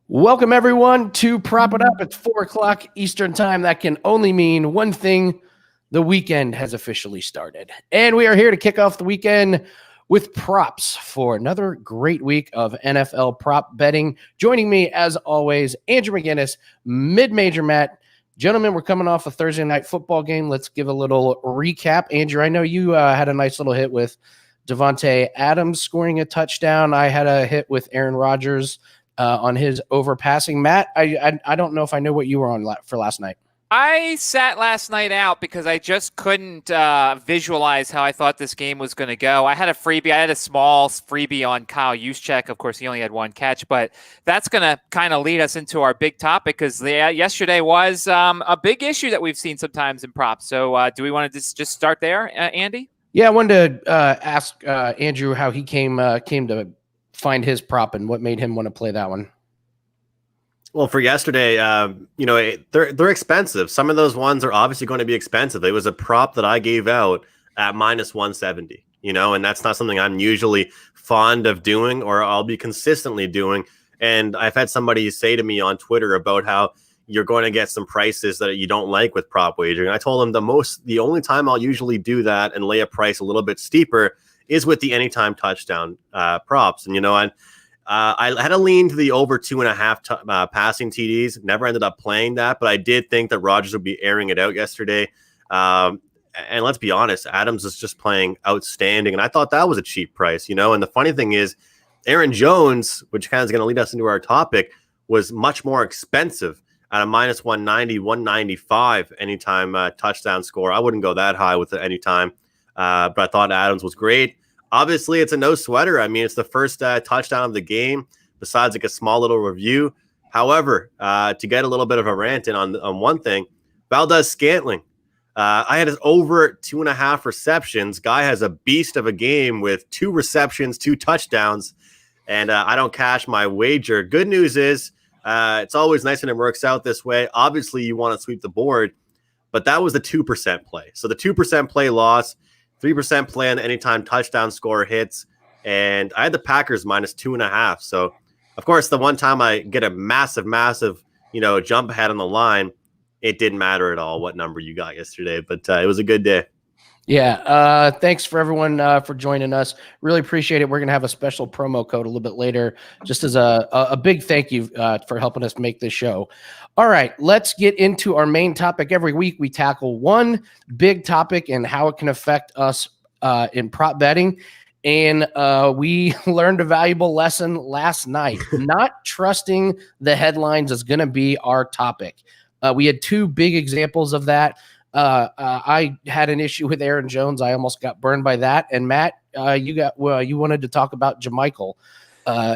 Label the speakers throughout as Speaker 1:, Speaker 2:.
Speaker 1: Welcome, everyone, to Prop It Up. It's 4 o'clock Eastern Time. That can only mean one thing. The weekend has officially started. And we are here to kick off the weekend with props for another great week of NFL prop betting. Joining me, as always, Andrew McInnis, Mid-Major Matt. Gentlemen, we're coming off a Thursday night football game. Let's give a little recap. Andrew, I know you had a nice little hit with Davante Adams scoring a touchdown. I had a hit with Aaron Rodgers on his overpassing. Matt, I don't know if I know what you were on for last night.
Speaker 2: I sat last night out because I just couldn't visualize how I thought this game was going to go. I had a freebie. I had a small freebie on Kyle Juszczyk. Of course, he only had one catch, but that's going to kind of lead us into our big topic because yesterday was a big issue that we've seen sometimes in props. So do we want to just start there, Andy?
Speaker 1: Yeah, I wanted to ask Andrew how he came to find his prop and what made him want to play that one.
Speaker 3: Well, for yesterday, they're expensive. Some of those ones are obviously going to be expensive. It was a prop that I gave out at minus 170, and that's not something I'm usually fond of doing or I'll be consistently doing. And I've had somebody say to me on Twitter about how you're going to get some prices that you don't like with prop wagering. I told them the only time I'll usually do that and lay a price a little bit steeper is with the anytime touchdown props. And, I had a lean to the over 2.5 passing TDs. Never ended up playing that, but I did think that Rodgers would be airing it out yesterday. And let's be honest, Adams is just playing outstanding. And I thought that was a cheap price, And the funny thing is, Aaron Jones, which kind of is going to lead us into our topic, was much more expensive at a minus 190, 195 anytime touchdown score. I wouldn't go that high with the anytime, but I thought Adams was great. Obviously, it's a no sweater. I mean, it's the first touchdown of the game, besides like a small little review. However, to get a little bit of a rant in on one thing, Valdes-Scantling. I had his over 2.5 receptions. Guy has a beast of a game with 2 receptions, 2 touchdowns, and I don't cash my wager. Good news is it's always nice when it works out this way. Obviously, you want to sweep the board, but that was the 2% play. So the 2% play loss. 3% play on anytime touchdown score hits, and I had the Packers minus 2.5. So, of course, the one time I get a massive, jump ahead on the line, it didn't matter at all what number you got yesterday, but it was a good day.
Speaker 1: Yeah, thanks for everyone for joining us. Really appreciate it. We're going to have a special promo code a little bit later, just as a big thank you for helping us make this show. All right, let's get into our main topic. Every week we tackle one big topic and how it can affect us in prop betting. And we learned a valuable lesson last night. Not trusting the headlines is going to be our topic. We had 2 big examples of that. I had an issue with Aaron Jones. I almost got burned by that. And Matt, you wanted to talk about JaMycal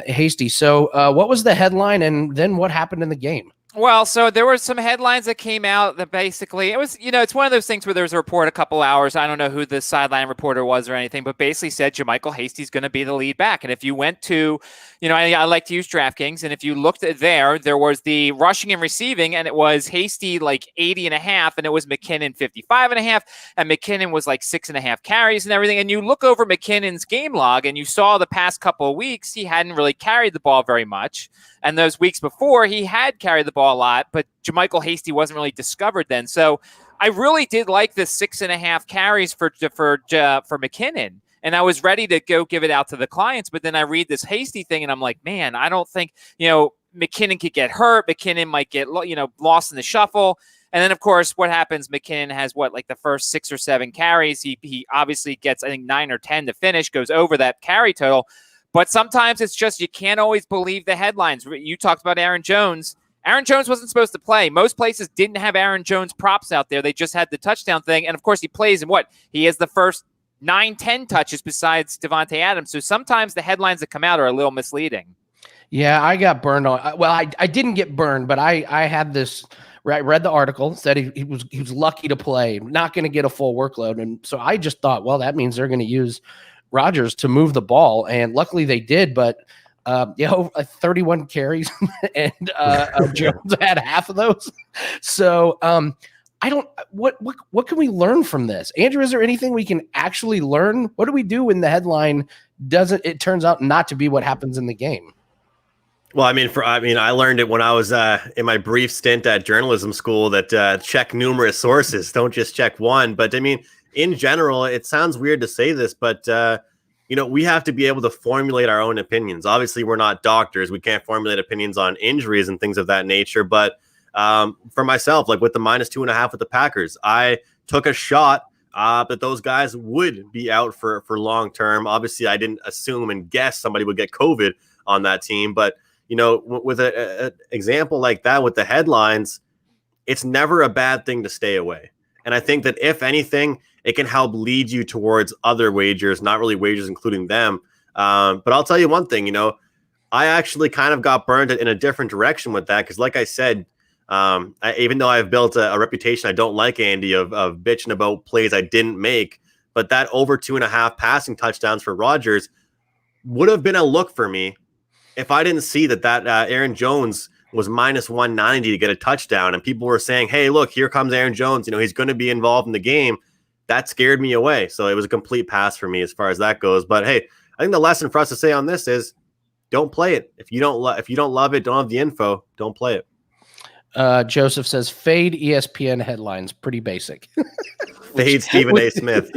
Speaker 1: Hasty. So what was the headline and then what happened in the game?
Speaker 2: Well, so there were some headlines that came out that basically it was, it's one of those things where there was a report a couple hours. I don't know who the sideline reporter was or anything, but basically said JaMycal Hasty's going to be the lead back. And if you went to, I like to use DraftKings, and if you looked at there was the rushing and receiving, and it was Hasty like 80.5, and it was McKinnon 55.5, and McKinnon was like 6.5 carries and everything. And you look over McKinnon's game log, and you saw the past couple of weeks he hadn't really carried the ball very much. And those weeks before, he had carried the ball a lot, but JaMycal Hasty wasn't really discovered then. So I really did like the 6.5 carries for McKinnon, and I was ready to go give it out to the clients. But then I read this Hasty thing, and I'm like, man, I don't think McKinnon could get hurt. McKinnon might get lost in the shuffle. And then, of course, what happens? McKinnon has the first 6 or 7 carries. He obviously gets, I think, 9 or 10 to finish, goes over that carry total. But sometimes it's just you can't always believe the headlines. You talked about Aaron Jones. Aaron Jones wasn't supposed to play. Most places didn't have Aaron Jones props out there. They just had the touchdown thing. And, of course, he plays in he has the first 9-10 touches besides Davante Adams. So sometimes the headlines that come out are a little misleading.
Speaker 1: Yeah, I got burned on. Well, I didn't get burned, but I had this. I read the article, said he was lucky to play, not going to get a full workload. And so I just thought, well, that means they're going to use Rodgers to move the ball, and luckily they did. But 31 carries, and Jones had half of those. So I don't. What can we learn from this, Andrew? Is there anything we can actually learn? What do we do when the headline doesn't? It turns out not to be what happens in the game.
Speaker 3: Well, I learned it when I was in my brief stint at journalism school that check numerous sources, don't just check one. But I mean, in general, it sounds weird to say this, but we have to be able to formulate our own opinions. Obviously, we're not doctors; we can't formulate opinions on injuries and things of that nature. But for myself, like with the -2.5 with the Packers, I took a shot that those guys would be out for long term. Obviously, I didn't assume and guess somebody would get COVID on that team, but with an example like that with the headlines, it's never a bad thing to stay away. And I think that if anything, it can help lead you towards other wagers, not really wagers including them. But I'll tell you one thing, I actually kind of got burned in a different direction with that. Because like I said, even though I've built a reputation, I don't like Andy of bitching about plays I didn't make. But that over 2.5 passing touchdowns for Rodgers would have been a look for me if I didn't see that Aaron Jones was -190 to get a touchdown, and people were saying, hey, look, here comes Aaron Jones. He's going to be involved in the game. That scared me away. So it was a complete pass for me as far as that goes. But hey, I think the lesson for us to say on this is don't play it. If you don't love it, don't have the info, don't play it.
Speaker 1: Joseph says fade ESPN headlines. Pretty basic.
Speaker 3: Fade Stephen A. Smith.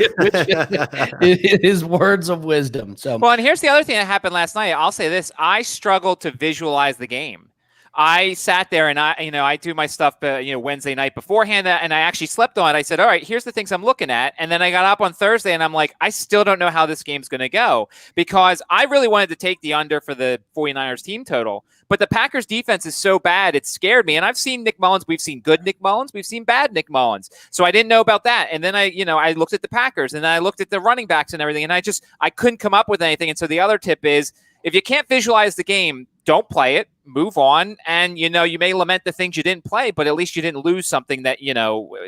Speaker 1: His words of wisdom. So,
Speaker 2: well, and here's the other thing that happened last night. I'll say this: I struggled to visualize the game. I sat there and I do my stuff, Wednesday night beforehand, and I actually slept on it. I said, all right, here's the things I'm looking at. And then I got up on Thursday and I'm like, I still don't know how this game's going to go, because I really wanted to take the under for the 49ers team total. But the Packers defense is so bad, it scared me. And I've seen Nick Mullins. We've seen good Nick Mullins. We've seen bad Nick Mullins. So I didn't know about that. And then I looked at the Packers, and then I looked at the running backs and everything. And I couldn't come up with anything. And so the other tip is, if you can't visualize the game, don't play it, move on. And, you may lament the things you didn't play, but at least you didn't lose something that,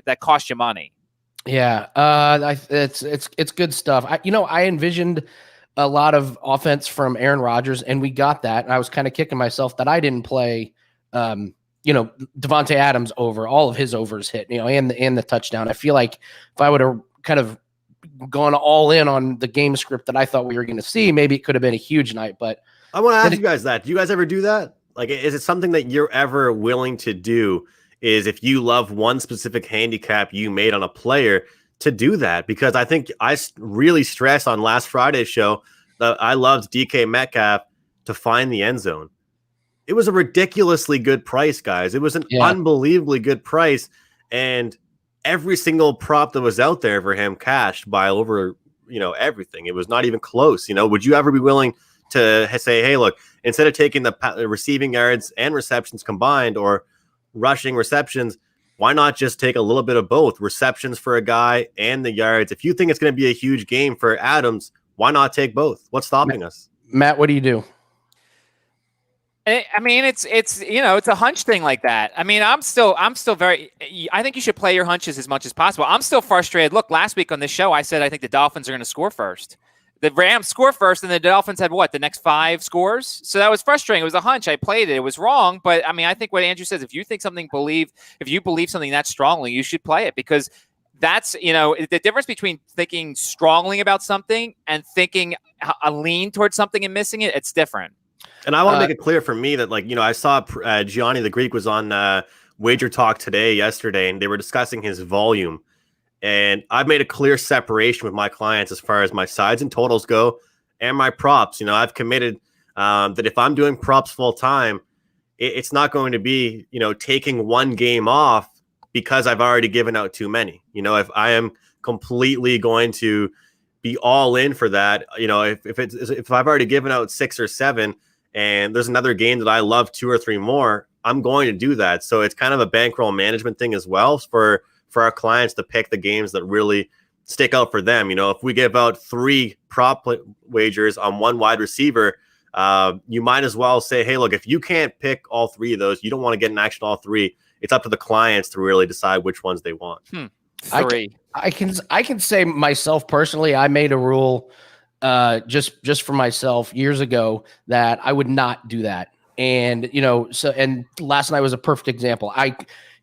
Speaker 2: that cost you money.
Speaker 1: Yeah. It's good stuff. I envisioned a lot of offense from Aaron Rodgers, and we got that. And I was kind of kicking myself that I didn't play, Devontae Adams over. All of his overs hit, and the touchdown. I feel like if I would have kind of gone all in on the game script that I thought we were going to see, maybe it could have been a huge night. But
Speaker 3: I want to ask you guys that. Do you guys ever do that? Like, is it something that you're ever willing to do? Is if you love one specific handicap you made on a player, to do that? Because I think I really stressed on last Friday's show that I loved DK Metcalf to find the end zone. It was a ridiculously good price, guys. It was an unbelievably good price. And every single prop that was out there for him cashed by over, everything. It was not even close. Would you ever be willing to say, hey, look, instead of taking the receiving yards and receptions combined, or rushing receptions, why not just take a little bit of both, receptions for a guy and the yards? If you think it's going to be a huge game for Adams, why not take both? What's stopping us?
Speaker 1: Matt, what do you do?
Speaker 2: I mean, it's a hunch thing like that. I mean, I'm still very. I think you should play your hunches as much as possible. I'm still frustrated. Look, last week on this show, I said I think the Dolphins are going to score first. The Rams score first, and the Dolphins had the next 5 scores. So that was frustrating. It was a hunch. I played it. It was wrong, but I mean, I think what Andrew says: if you believe something that strongly, you should play it, because that's the difference between thinking strongly about something and thinking a lean towards something and missing it. It's different.
Speaker 3: And I want to make it clear for me that, I saw Gianni the Greek was on Wager Talk yesterday, and they were discussing his volume. And I've made a clear separation with my clients as far as my sides and totals go, and my props. I've committed that if I'm doing props full time, it's not going to be, taking one game off because I've already given out too many. If I am completely going to be all in for that, if I've already given out 6 or 7, and there's another game that I love 2 or 3 more, I'm going to do that. So it's kind of a bankroll management thing as well for our clients to pick the games that really stick out for them. If we give out 3 prop wagers on 1 wide receiver, you might as well say, hey, look, if you can't pick all 3 of those, you don't want to get in action all 3. It's up to the clients to really decide which ones they want.
Speaker 2: 3.
Speaker 1: I can say myself personally, I made a rule just for myself years ago that I would not do that. And, and last night was a perfect example.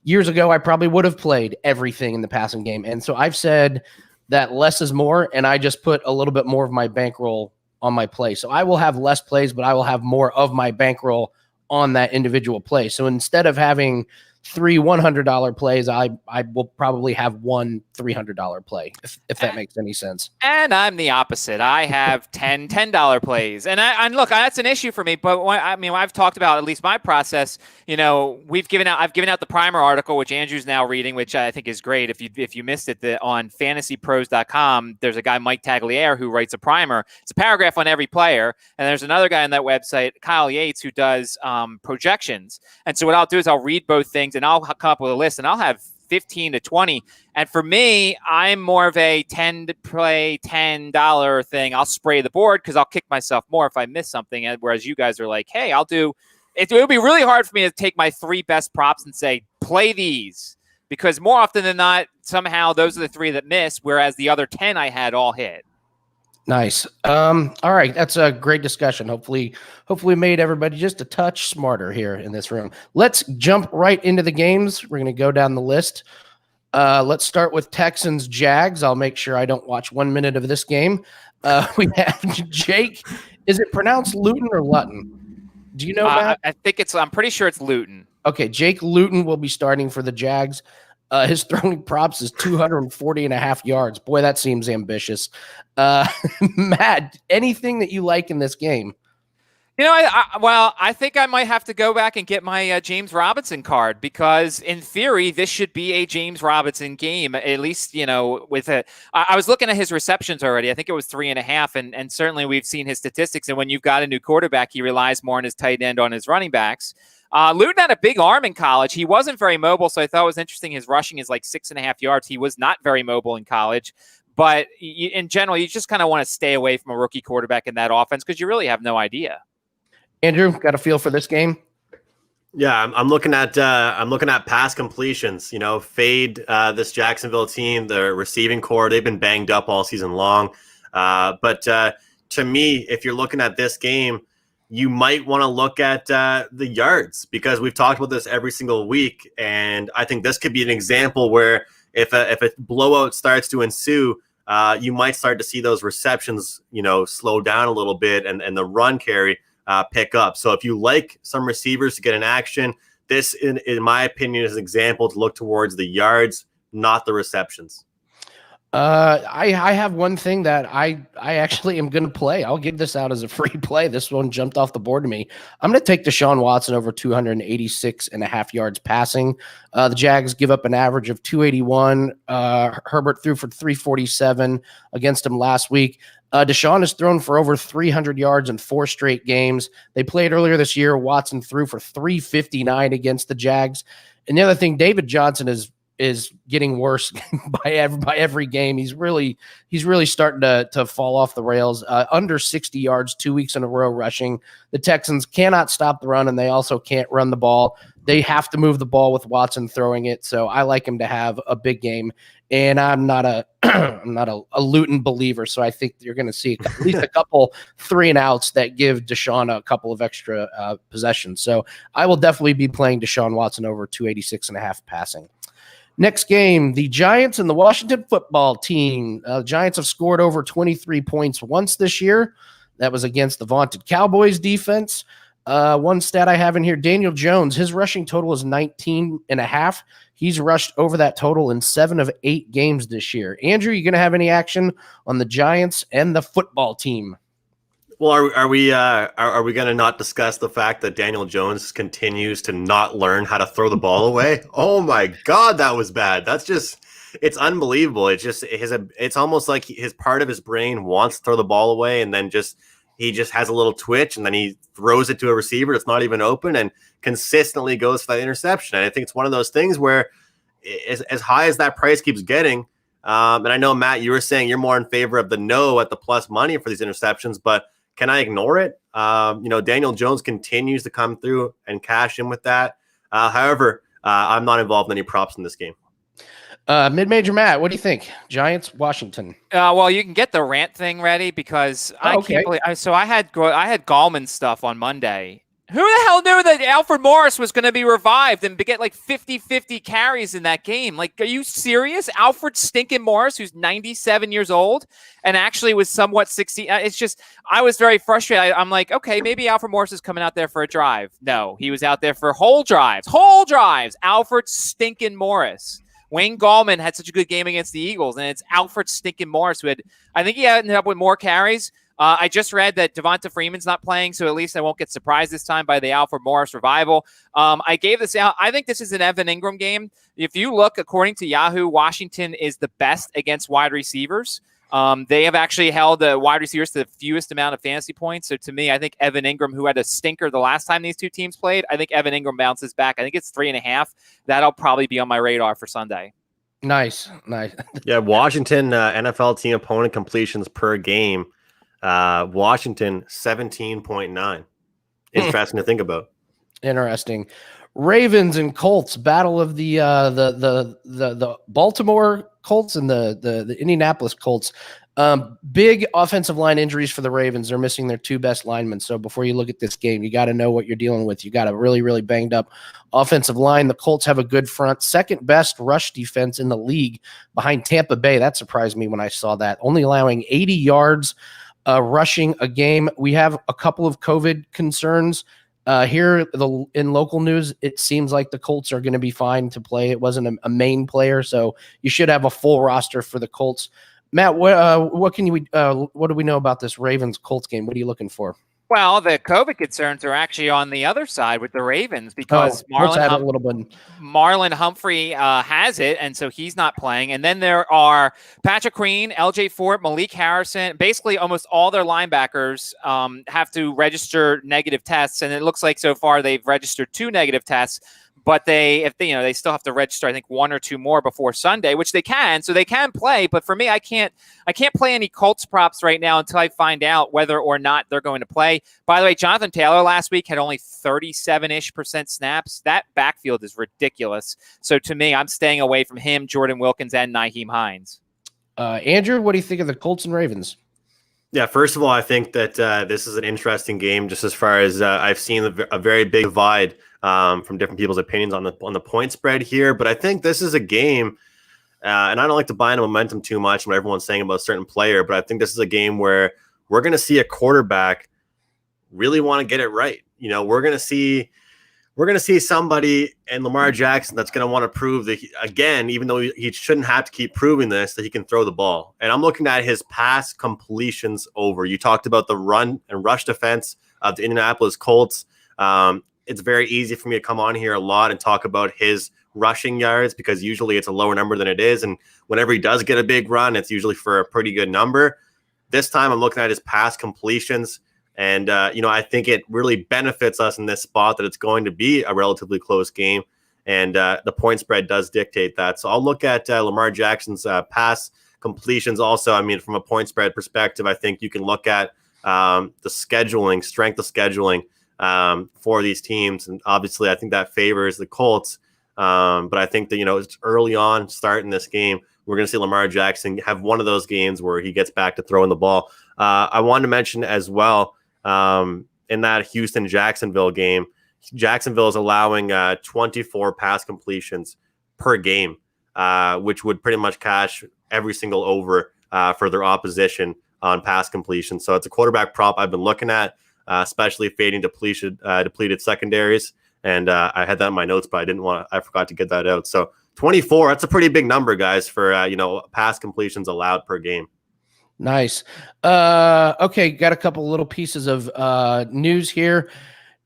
Speaker 1: Years ago, I probably would have played everything in the passing game. And so I've said that less is more, and I just put a little bit more of my bankroll on my play. So I will have less plays, but I will have more of my bankroll on that individual play. So instead of having 3 $100 plays, I will probably have one $300 play, if that makes any sense.
Speaker 2: And I'm the opposite. I have $10 plays. And look, that's an issue for me. But I've talked about at least my process. I've given out the primer article, which Andrew's now reading, which I think is great. If you missed it, on fantasypros.com, there's a guy, Mike Tagliere, who writes a primer. It's a paragraph on every player. And there's another guy on that website, Kyle Yates, who does projections. And so what I'll do is I'll read both things and I'll come up with a list, and I'll have 15 to 20. And for me, I'm more of a 10 to play $10 thing. I'll spray the board because I'll kick myself more if I miss something. Whereas you guys are like, hey, I'll do it. It'll be really hard for me to take my 3 best props and say, play these, because more often than not, somehow those are the 3 that miss, whereas the other 10 I had all hit.
Speaker 1: Nice. All right. That's a great discussion. Hopefully made everybody just a touch smarter here in this room. Let's jump right into the games. We're going to go down the list. Let's start with Texans Jags. I'll make sure I don't watch 1 minute of this game. We have Jake. Is it pronounced Luton or Luton? Do you know that?
Speaker 2: I'm pretty sure it's Luton.
Speaker 1: Okay. Jake Luton will be starting for the Jags. His throwing props is 240.5 yards. Boy, that seems ambitious. Matt, anything that you like in this game?
Speaker 2: I think I might have to go back and get my James Robinson card, because in theory, this should be a James Robinson game, at least, with it. I was looking at his receptions already. I think it was 3.5. And certainly we've seen his statistics. And when you've got a new quarterback, he relies more on his tight end, on his running backs. Luton had a big arm in college. He wasn't very mobile, so I thought it was interesting. His rushing is like 6.5 yards. He was not very mobile in college. But in general, you just kind of want to stay away from a rookie quarterback in that offense because you really have no idea.
Speaker 1: Andrew, got a feel for this game?
Speaker 3: Yeah, I'm looking at pass completions. Fade this Jacksonville team. The receiving core, they've been banged up all season long. But to me, if you're looking at this game, you might want to look at the yards, because we've talked about this every single week, and I think this could be an example where if a blowout starts to ensue, you might start to see those receptions, slow down a little bit, and the run carry pick up. So if you like some receivers to get in action, this, in my opinion, is an example to look towards the yards, not the receptions.
Speaker 1: I have one thing that I actually am going to play. I'll give this out as a free play. This one jumped off the board to me. I'm going to take Desean Watson over 286.5 yards passing. The Jags give up an average of 281. Herbert threw for 347 against him last week. Desean has thrown for over 300 yards in 4 straight games. They played earlier this year. Watson threw for 359 against the Jags. And the other thing, David Johnson is getting worse by every game. He's really starting to fall off the rails. Under 60 yards 2 weeks in a row rushing. The Texans cannot stop the run, and they also can't run the ball. They have to move the ball with Watson throwing it. So I like him to have a big game. And I'm not a Luton believer, so I think you're going to see at least a couple 3-and-outs that give Desean a couple of extra possessions. So I will definitely be playing Desean Watson over 286.5 passing. Next game, the Giants and the Washington football team. Giants have scored over 23 points once this year. That was against the vaunted Cowboys defense. One stat I have in here, Daniel Jones, his rushing total is 19.5. He's rushed over that total in 7 of 8 games this year. Andrew, you going to have any action on the Giants and the football team?
Speaker 3: Well, are we going to not discuss the fact that Daniel Jones continues to not learn how to throw the ball away? Oh my God, that was bad. It's unbelievable. It's almost like his part of his brain wants to throw the ball away, and then he just has a little twitch, and then he throws it to a receiver that's not even open, and consistently goes for that interception. And I think it's one of those things where, as high as that price keeps getting, and I know, Matt, you were saying you're more in favor of the no at the plus money for these interceptions, but can I ignore it? Daniel Jones continues to come through and cash in with that. However, I'm not involved in any props in this game.
Speaker 1: Mid-major Matt, what do you think? Giants, Washington.
Speaker 2: Well, you can get the rant thing ready, because I can't believe. So I had Gallman stuff on Monday, Who the hell knew that Alfred Morris was going to be revived and get like 50-50 carries in that game? Like, are you serious? Alfred stinking Morris, who's 97 years old and actually was somewhat 60. It's just, I was very frustrated. I'm like, okay, maybe Alfred Morris is coming out there for a drive. No, he was out there for whole drives. Alfred stinking Morris. Wayne Gallman had such a good game against the Eagles, and it's Alfred stinking Morris who had, I think he ended up with more carries. I just read that Devonta Freeman's not playing, so at least I won't get surprised this time by the Alfred Morris revival. I gave this out. I think this is an Evan Ingram game. If you look, according to Yahoo, Washington is the best against wide receivers. They have actually held the wide receivers to the fewest amount of fantasy points. So to me, I think Evan Ingram, who had a stinker the last time these two teams played, I think Evan Ingram bounces back. I think it's 3.5. That'll probably be on my radar for Sunday.
Speaker 1: Nice.
Speaker 3: Yeah, Washington NFL team opponent completions per game. Washington 17.9. Interesting to think about.
Speaker 1: Interesting. Ravens and Colts, battle of the Baltimore Colts and the Indianapolis Colts. Big offensive line injuries for the Ravens. They're missing their two best linemen. So before you look at this game, you got to know what you're dealing with. You got a really, really banged up offensive line. The Colts have a good front, second best rush defense in the league behind Tampa Bay. That surprised me when I saw that. Only allowing 80 yards rushing a game. We have a couple of COVID concerns. Here in local news, it seems like the Colts are going to be fine to play. It wasn't a main player, so you should have a full roster for the Colts. Matt, what do we know about this Ravens Colts game? What are you looking for?
Speaker 2: Well, the COVID concerns are actually on the other side with the Ravens because Marlon Humphrey has it, and so he's not playing. And then there are Patrick Queen, LJ Fort, Malik Harrison. Basically, almost all their linebackers have to register negative tests, and it looks like so far they've registered 2 negative tests. But they still have to register, I think, 1 or 2 more before Sunday, which they can. So they can play. But for me, I can't play any Colts props right now until I find out whether or not they're going to play. By the way, Jonathan Taylor last week had only 37% snaps. That backfield is ridiculous. So to me, I'm staying away from him, Jordan Wilkins, and Nyheim Hines.
Speaker 1: Andrew, what do you think of the Colts and Ravens?
Speaker 3: Yeah, first of all, I think that this is an interesting game just as far as I've seen a very big divide from different people's opinions on the point spread here. But I think this is a game, and I don't like to buy into momentum too much when everyone's saying about a certain player, but I think this is a game where we're going to see a quarterback really want to get it right. You know, we're going to see somebody in Lamar Jackson that's going to want to prove that, again, even though he shouldn't have to keep proving this, that he can throw the ball. And I'm looking at his pass completions over. You talked about the run and rush defense of the Indianapolis Colts. It's very easy for me to come on here a lot and talk about his rushing yards because usually it's a lower number than it is. And whenever he does get a big run, it's usually for a pretty good number. This time I'm looking at his pass completions. And, I think it really benefits us in this spot that it's going to be a relatively close game. And the point spread does dictate that. So I'll look at Lamar Jackson's pass completions also. I mean, from a point spread perspective, I think you can look at the scheduling, strength of scheduling for these teams. And obviously, I think that favors the Colts. But I think that, it's early on starting this game. We're going to see Lamar Jackson have one of those games where he gets back to throwing the ball. I wanted to mention as well, in that Houston-Jacksonville game, Jacksonville is allowing 24 pass completions per game, which would pretty much cash every single over for their opposition on pass completion. So it's a quarterback prop I've been looking at, especially fading depleted secondaries. And I had that in my notes, but I forgot to get that out. So 24, that's a pretty big number, guys, for, pass completions allowed per game.
Speaker 1: Nice. Okay, got a couple little pieces of news here.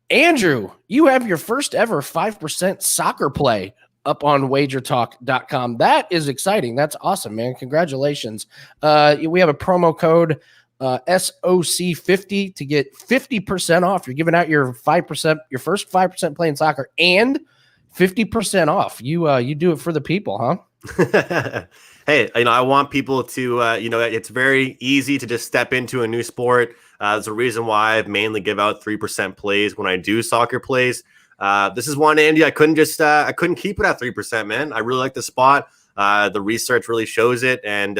Speaker 1: Andrew, you have your first ever 5% soccer play up on wagertalk.com. That is exciting. That's awesome, man. Congratulations. We have a promo code SOC50 to get 50% off. You're giving out your 5%, your first 5% playing soccer and 50% off. You do it for the people, huh?
Speaker 3: Hey, I want people to, it's very easy to just step into a new sport. There's a reason why I mainly give out 3% plays when I do soccer plays. This is one, Andy, I couldn't keep it at 3%, man. I really like the spot. The research really shows it. And,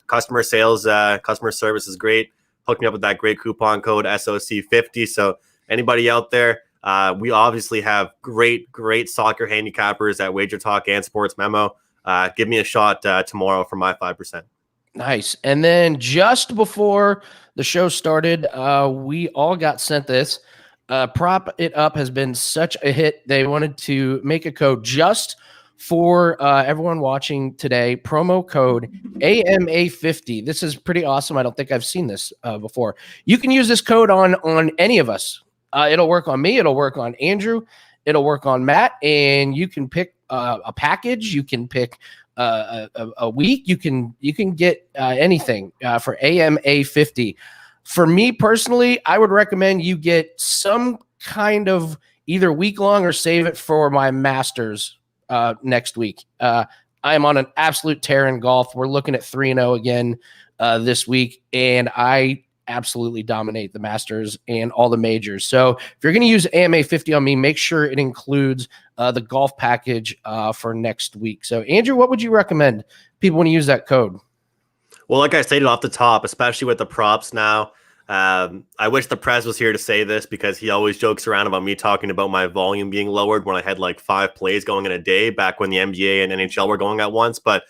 Speaker 3: customer service is great. Hook me up with that great coupon code SOC50. So anybody out there, we obviously have great soccer handicappers at Wager Talk and Sports Memo. Give me a shot tomorrow for my 5%.
Speaker 1: Nice. And then just before the show started, we all got sent this. Prop It Up has been such a hit. They wanted to make a code just for everyone watching today. Promo code AMA50. This is pretty awesome. I don't think I've seen this before. You can use this code on any of us. It'll work on me. It'll work on Andrew. It'll work on Matt. And you can pick a package. You can pick a week. You can get anything for AMA50. For me personally, I would recommend you get some kind of either week long or save it for my Masters next week. I am on an absolute tear in golf. We're looking at 3-0 again this week, and I absolutely dominate the Masters and all the majors. So if you're going to use AMA50 on me, make sure it includes the golf package for next week. So Andrew, what would you recommend people when you use that code?
Speaker 3: Well, like I stated off the top, especially with the props now, I wish the press was here to say this because he always jokes around about me talking about my volume being lowered when I had like 5 plays going in a day back when the NBA and NHL were going at once. But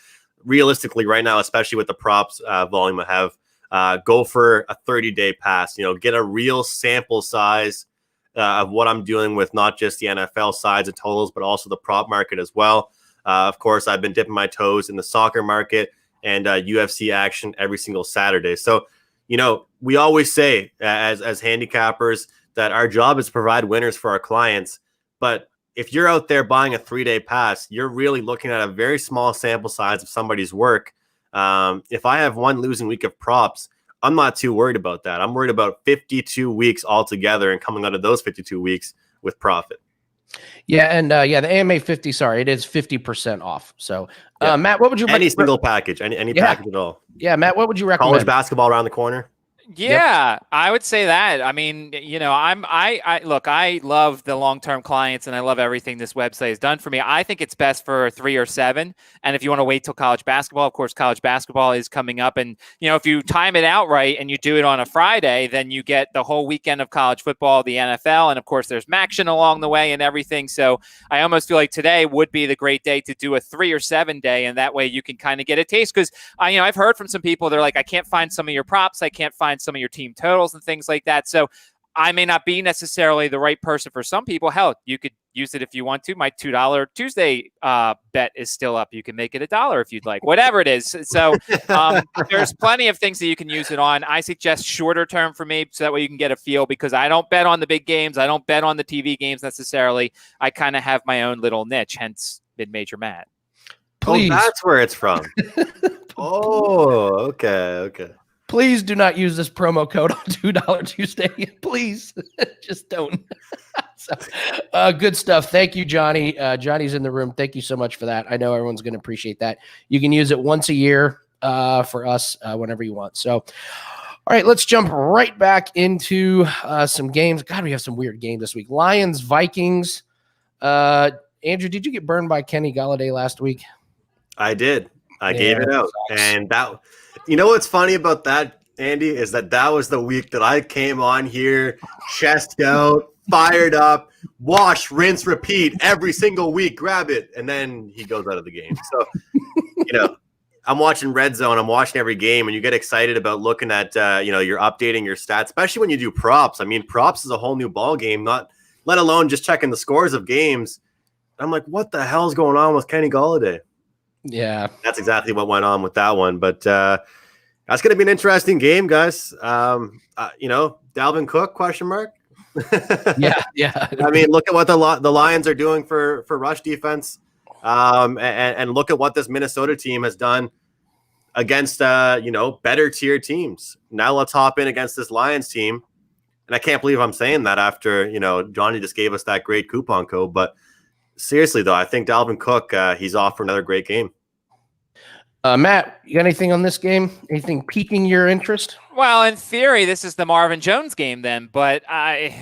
Speaker 3: realistically right now, especially with the props volume I have, go for a 30-day pass, get a real sample size of what I'm doing with not just the NFL sides and totals, but also the prop market as well. Of course, I've been dipping my toes in the soccer market and UFC action every single Saturday. So, we always say as handicappers that our job is to provide winners for our clients. But if you're out there buying a 3-day pass, you're really looking at a very small sample size of somebody's work. If I have one losing week of props, I'm not too worried about that. I'm worried about 52 weeks altogether and coming out of those 52 weeks with profit.
Speaker 1: Yeah, and the AMA 50, sorry, it is 50% off. So, Matt, what would you
Speaker 3: any single package, any package at all?
Speaker 1: Yeah, Matt, what would you recommend?
Speaker 3: College basketball around the corner.
Speaker 2: Yeah, yep. I would say that. I mean, I love the long-term clients and I love everything this website has done for me. I think it's best for 3 or 7. And if you want to wait till college basketball, of course, college basketball is coming up. And, if you time it out right and you do it on a Friday, then you get the whole weekend of college football, the NFL, and of course there's Maction along the way and everything. So I almost feel like today would be the great day to do a 3 or 7 day. And that way you can kind of get a taste. Because I've heard from some people, they're like, I can't find some of your props. I can't find some of your team totals and things like that. So I may not be necessarily the right person for some people. Hell, you could use it if you want to. My $2 Tuesday bet is still up. You can make it $1 if you'd like, whatever it is. So there's plenty of things that you can use it on. I suggest shorter term for me so that way you can get a feel, because I don't bet on the big games. I don't bet on the TV games necessarily. I kind of have my own little niche, hence Mid-Major Matt.
Speaker 1: Please.
Speaker 3: Oh, that's where it's from. Oh, okay.
Speaker 1: Please do not use this promo code on $2 Tuesday. Please, just don't. So, good stuff. Thank you, Johnny. Johnny's in the room. Thank you so much for that. I know everyone's going to appreciate that. You can use it once a year for us whenever you want. So, all right, let's jump right back into some games. God, we have some weird games this week. Lions, Vikings. Andrew, did you get burned by Kenny Golladay last week?
Speaker 3: I did. I gave it out. And that, what's funny about that, Andy, is that was the week that I came on here, chest out, fired up, wash, rinse, repeat every single week, grab it. And then he goes out of the game. So, I'm watching Red Zone. I'm watching every game, and you get excited about looking at, you're updating your stats, especially when you do props. I mean, props is a whole new ball game, let alone just checking the scores of games. I'm like, what the hell's going on with Kenny Golladay?
Speaker 1: Yeah,
Speaker 3: that's exactly what went on with that one. But that's going to be an interesting game, guys. Dalvin Cook, question mark?
Speaker 1: Yeah.
Speaker 3: I mean, look at what the Lions are doing for rush defense, and look at what this Minnesota team has done against better tier teams. Now let's hop in against this Lions team, and I can't believe I'm saying that after Johnny just gave us that great coupon code, but. Seriously, though, I think Dalvin Cook, he's off for another great game.
Speaker 1: Matt, you got anything on this game? Anything piquing your interest?
Speaker 2: Well, in theory, this is the Marvin Jones game then, but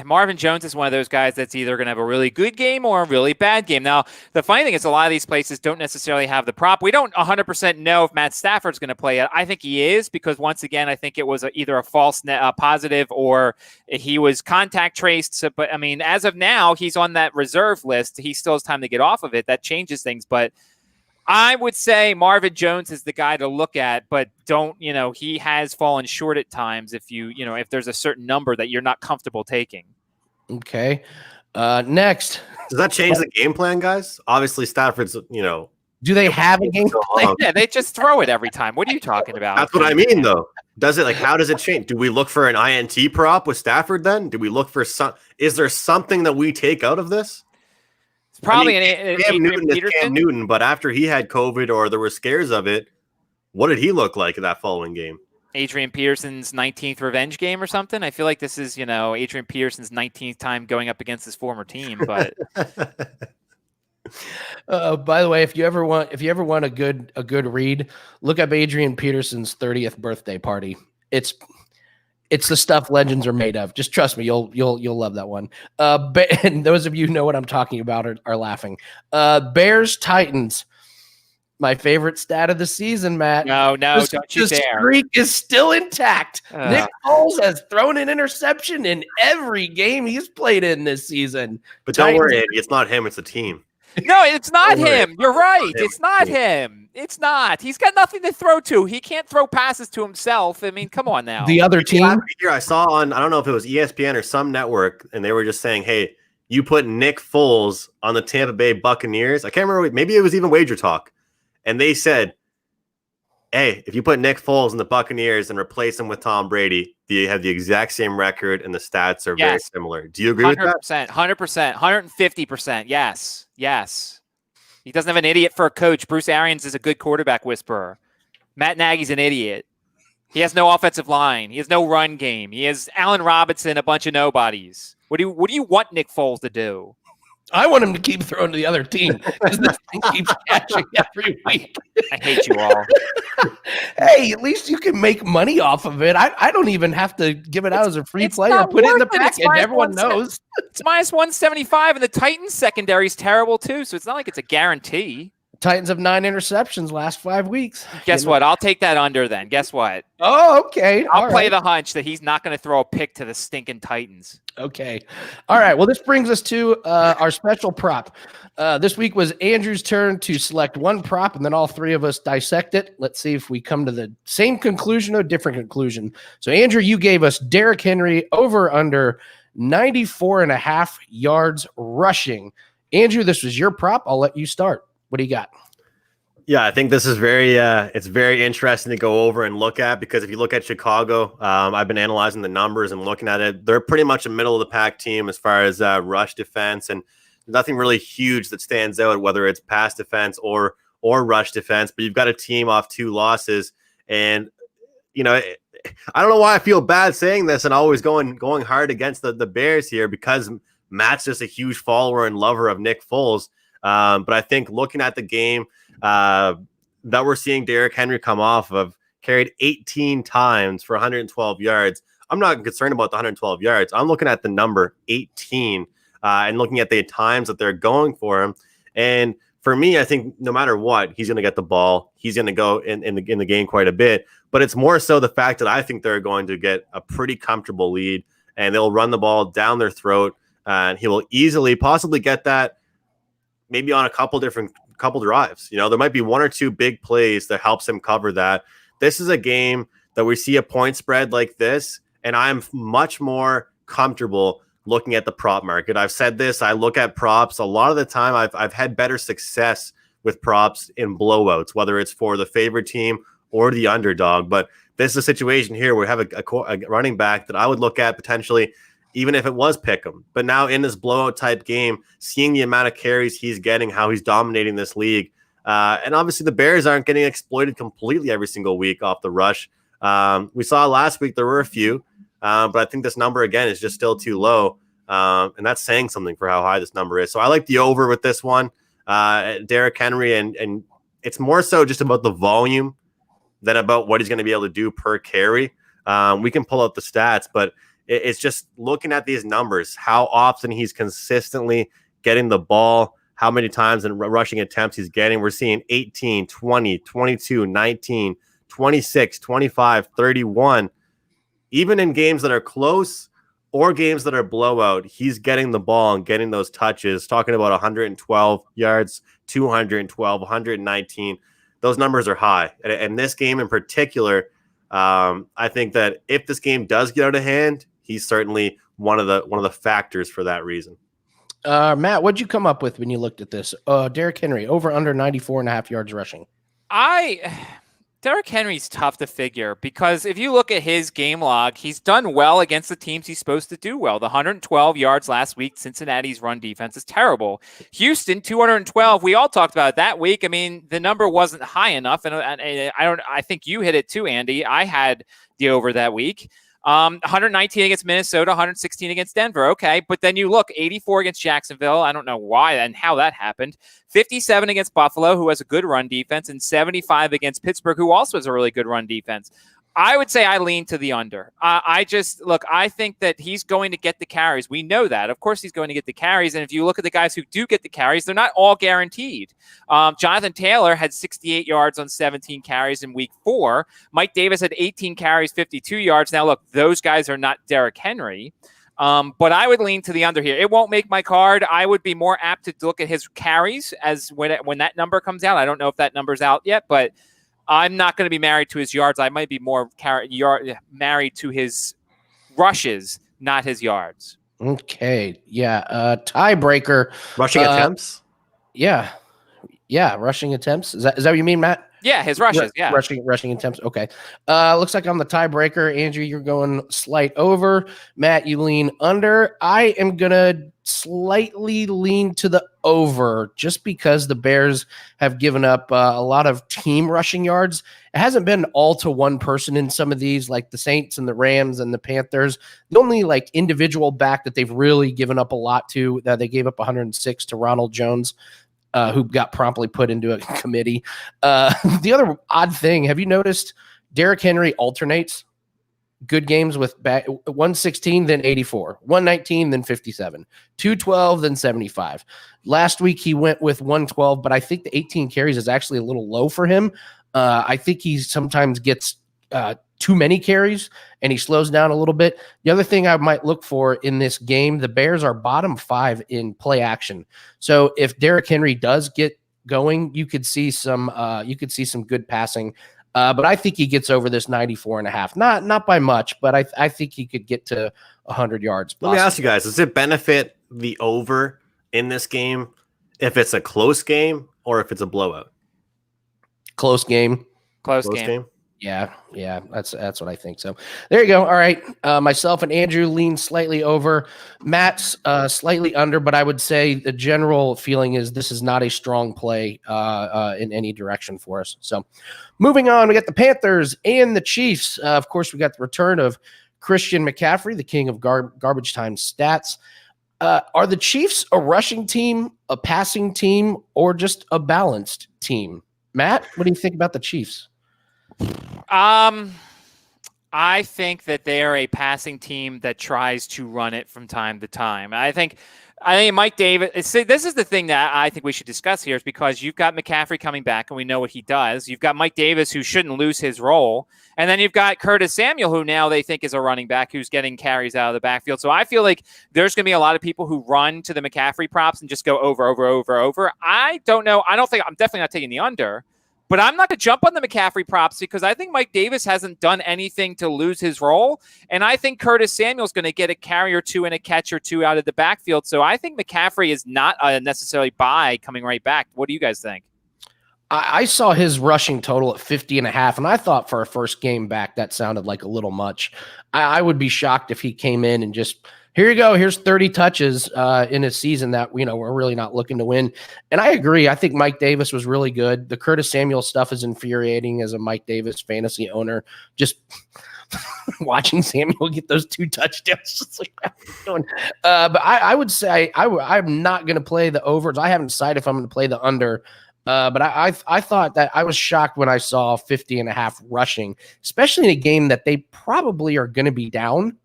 Speaker 2: Marvin Jones is one of those guys that's either going to have a really good game or a really bad game. Now, the funny thing is a lot of these places don't necessarily have the prop. We don't 100% know if Matt Stafford's going to play it. I think he is because, once again, I think it was either a false positive or he was contact traced. So, but, I mean, as of now, he's on that reserve list. He still has time to get off of it. That changes things, but I would say Marvin Jones is the guy to look at, but he has fallen short at times if there's a certain number that you're not comfortable taking.
Speaker 1: Okay. Next.
Speaker 3: Does that change the game plan, guys? Obviously, Stafford's,
Speaker 1: Do they have a game plan?
Speaker 2: Yeah, they just throw it every time. What are you talking about?
Speaker 3: That's what I mean, though. How does it change? Do we look for an INT prop with Stafford then? Do we look for is there something that we take out of this?
Speaker 2: Probably
Speaker 3: Cam Newton, but after he had COVID or there were scares of it, what did he look like in that following game?
Speaker 2: Adrian Peterson's 19th revenge game or something. I feel like this is, Adrian Peterson's 19th time going up against his former team. But
Speaker 1: by the way, if you ever want a good read, look up Adrian Peterson's 30th birthday party. It's the stuff legends are made of. Just trust me, you'll love that one. And those of you who know what I'm talking about are laughing. Bears Titans, my favorite stat of the season, Matt.
Speaker 2: No, don't you dare.
Speaker 1: The streak is still intact. Nick Foles has thrown an interception in every game he's played in this season.
Speaker 3: But don't worry, Andy, it's not him, it's the team.
Speaker 2: No, it's not him. You're right. It's not him. It's not. He's got nothing to throw to. He can't throw passes to himself. I mean, come on now.
Speaker 1: The other team?
Speaker 3: Here, I saw on, I don't know if it was ESPN or some network, and they were just saying, hey, you put Nick Foles on the Tampa Bay Buccaneers. I can't remember. Maybe it was even Wager Talk. And they said, hey, if you put Nick Foles in the Buccaneers and replace him with Tom Brady, they have the exact same record and the stats are very similar. Do you agree with that?
Speaker 2: 100%, 150%. Yes. He doesn't have an idiot for a coach. Bruce Arians is a good quarterback whisperer. Matt Nagy's an idiot. He has no offensive line. He has no run game. He has Allen Robinson, a bunch of nobodies. What do you want Nick Foles to do?
Speaker 1: I want him to keep throwing to the other team because this thing keeps catching every week.
Speaker 2: I hate you all.
Speaker 1: Hey, at least you can make money off of it. I don't even have to give it out as a free play. I put it in the package. Everyone knows.
Speaker 2: It's minus 175, and the Titans secondary is terrible too, so it's not like it's a guarantee.
Speaker 1: Titans have 9 interceptions last 5 weeks.
Speaker 2: Guess what? I'll take that under then. Guess what?
Speaker 1: Oh, okay.
Speaker 2: I'll play the hunch that he's not going to throw a pick to the stinking Titans.
Speaker 1: Okay. All right. Well, this brings us to our special prop. This week was Andrew's turn to select one prop, and then all three of us dissect it. Let's see if we come to the same conclusion or different conclusion. So, Andrew, you gave us Derrick Henry over under 94.5 yards rushing. Andrew, this was your prop. I'll let you start. What do you got?
Speaker 3: Yeah, I think this is it's very interesting to go over and look at because if you look at Chicago, I've been analyzing the numbers and looking at it. They're pretty much a middle of the pack team as far as rush defense, and nothing really huge that stands out, whether it's pass defense or rush defense. But you've got a team off 2 losses, and I don't know why I feel bad saying this and always going hard against the Bears here because Matt's just a huge follower and lover of Nick Foles. But I think looking at the game that we're seeing Derrick Henry come off of, carried 18 times for 112 yards. I'm not concerned about the 112 yards. I'm looking at the number 18 and looking at the times that they're going for him. And for me, I think no matter what, he's going to get the ball. He's going to go in the game quite a bit. But it's more so the fact that I think they're going to get a pretty comfortable lead and they'll run the ball down their throat. And he will easily possibly get that maybe on a couple drives. There might be 1 or 2 big plays that helps him cover that. This is a game that we see a point spread like this, and I'm much more comfortable looking at the prop market. I've said this. I look at props. A lot of the time, I've had better success with props in blowouts, whether it's for the favorite team or the underdog. But this is a situation here where we have a running back that I would look at potentially even if it was pick'em. But now in this blowout type game, seeing the amount of carries he's getting, how he's dominating this league. And obviously the Bears aren't getting exploited completely every single week off the rush. We saw last week there were a few, but I think this number again is just still too low. And that's saying something for how high this number is. So I like the over with this one. Derrick Henry and it's more so just about the volume than about what he's going to be able to do per carry. We can pull out the stats, but it's just looking at these numbers, how often he's consistently getting the ball, how many times in rushing attempts he's getting. We're seeing 18, 20, 22, 19, 26, 25, 31. Even in games that are close or games that are blowout, he's getting the ball and getting those touches, talking about 112 yards, 212, 119. Those numbers are high. And this game in particular, I think that if this game does get out of hand, he's certainly one of the factors for that reason.
Speaker 1: Matt, what'd you come up with when you looked at this? Derrick Henry, over under 94.5 yards rushing.
Speaker 2: Derrick Henry's tough to figure because if you look at his game log, he's done well against the teams he's supposed to do well. The 112 yards last week, Cincinnati's run defense is terrible. Houston, 212. We all talked about it that week. I mean, the number wasn't high enough, and I think you hit it too, Andy. I had the over that week. 119 against Minnesota, 116 against Denver. Okay. But then you look 84 against Jacksonville. I don't know why and how that happened. 57 against Buffalo, who has a good run defense, and 75 against Pittsburgh, who also has a really good run defense. I would say I lean to the under. I think that he's going to get the carries. We know that. Of course, he's going to get the carries. And if you look at the guys who do get the carries, they're not all guaranteed. Jonathan Taylor had 68 yards on 17 carries in week 4. Mike Davis had 18 carries, 52 yards. Now, look, those guys are not Derrick Henry. But I would lean to the under here. It won't make my card. I would be more apt to look at his carries as when that number comes out. I don't know if that number's out yet, but I'm not going to be married to his yards. I might be more married to his rushes, not his yards.
Speaker 1: Okay. Yeah. Tiebreaker.
Speaker 3: Rushing attempts?
Speaker 1: Yeah. Yeah. Rushing attempts. Is that what you mean, Matt?
Speaker 2: Yeah, his rushes. Yeah.
Speaker 1: Rushing attempts. Okay. Looks like I'm the tiebreaker. Andrew, you're going slight over. Matt, you lean under. I am going to slightly lean to the over just because the Bears have given up a lot of team rushing yards. It hasn't been all to one person in some of these, like the Saints and the Rams and the Panthers. The only like individual back that they've really given up a lot to, that they gave up 106 to Ronald Jones, who got promptly put into a committee. The other odd thing, have you noticed Derrick Henry alternates good games with 116, then 84, 119, then 57, 212, then 75. Last week he went with 112, but I think the 18 carries is actually a little low for him. I think he sometimes gets too many carries and he slows down a little bit. The other thing I might look for in this game, the Bears are bottom 5 in play action. So if Derrick Henry does get going, you could see some good passing. But I think he gets over this 94.5. Not by much, but I think he could get to 100 yards.
Speaker 3: Let me ask you guys, does it benefit the over in this game if it's a close game or if it's a blowout?
Speaker 1: Close game.
Speaker 2: Close game.
Speaker 1: Yeah, that's what I think. So there you go. All right, myself and Andrew lean slightly over. Matt's slightly under, but I would say the general feeling is this is not a strong play in any direction for us. So moving on, we got the Panthers and the Chiefs. Of course, we got the return of Christian McCaffrey, the king of garbage time stats. Are the Chiefs a rushing team, a passing team, or just a balanced team? Matt, what do you think about the Chiefs?
Speaker 2: I think that they are a passing team that tries to run it from time to time. I think Mike Davis. See, this is the thing that I think we should discuss here, is because you've got McCaffrey coming back, and we know what he does. You've got Mike Davis, who shouldn't lose his role, and then you've got Curtis Samuel, who now they think is a running back, who's getting carries out of the backfield. So I feel like there's going to be a lot of people who run to the McCaffrey props and just go over. I don't know. I'm definitely not taking the under. But I'm not going to jump on the McCaffrey props because I think Mike Davis hasn't done anything to lose his role. And I think Curtis Samuel's going to get a carry or two and a catch or two out of the backfield. So I think McCaffrey is not a necessarily buy coming right back. What do you guys think?
Speaker 1: I saw his rushing total at 50.5, and I thought for a first game back, that sounded like a little much. I would be shocked if he came in and just, here you go, here's 30 touches in a season that, we're really not looking to win. And I agree. I think Mike Davis was really good. The Curtis Samuel stuff is infuriating as a Mike Davis fantasy owner. Just watching Samuel get those 2 touchdowns. Just like, but I would say I'm not going to play the overs. I haven't decided if I'm going to play the under. But I thought that I was shocked when I saw 50.5 rushing, especially in a game that they probably are going to be down.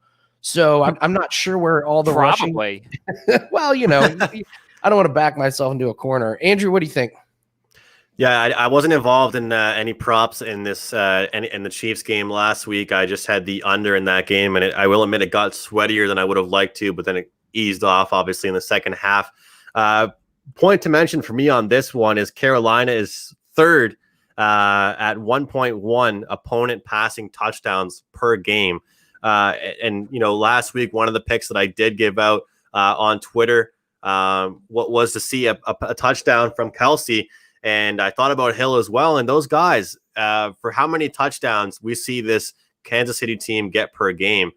Speaker 1: So I'm not sure where all the
Speaker 2: Probably.
Speaker 1: rushing. Well, you know, I don't want to back myself into a corner. Andrew, what do you think?
Speaker 3: Yeah, I wasn't involved in any props in this in the Chiefs game last week. I just had the under in that game, and I will admit it got sweatier than I would have liked to, but then it eased off, obviously, in the second half. Point to mention for me on this one is Carolina is third at 1.1 opponent passing touchdowns per game. And, you know, last week, one of the picks that I did give out on Twitter what was to see a touchdown from Kelsey. And I thought about Hill as well. And those guys, for how many touchdowns we see this Kansas City team get per game,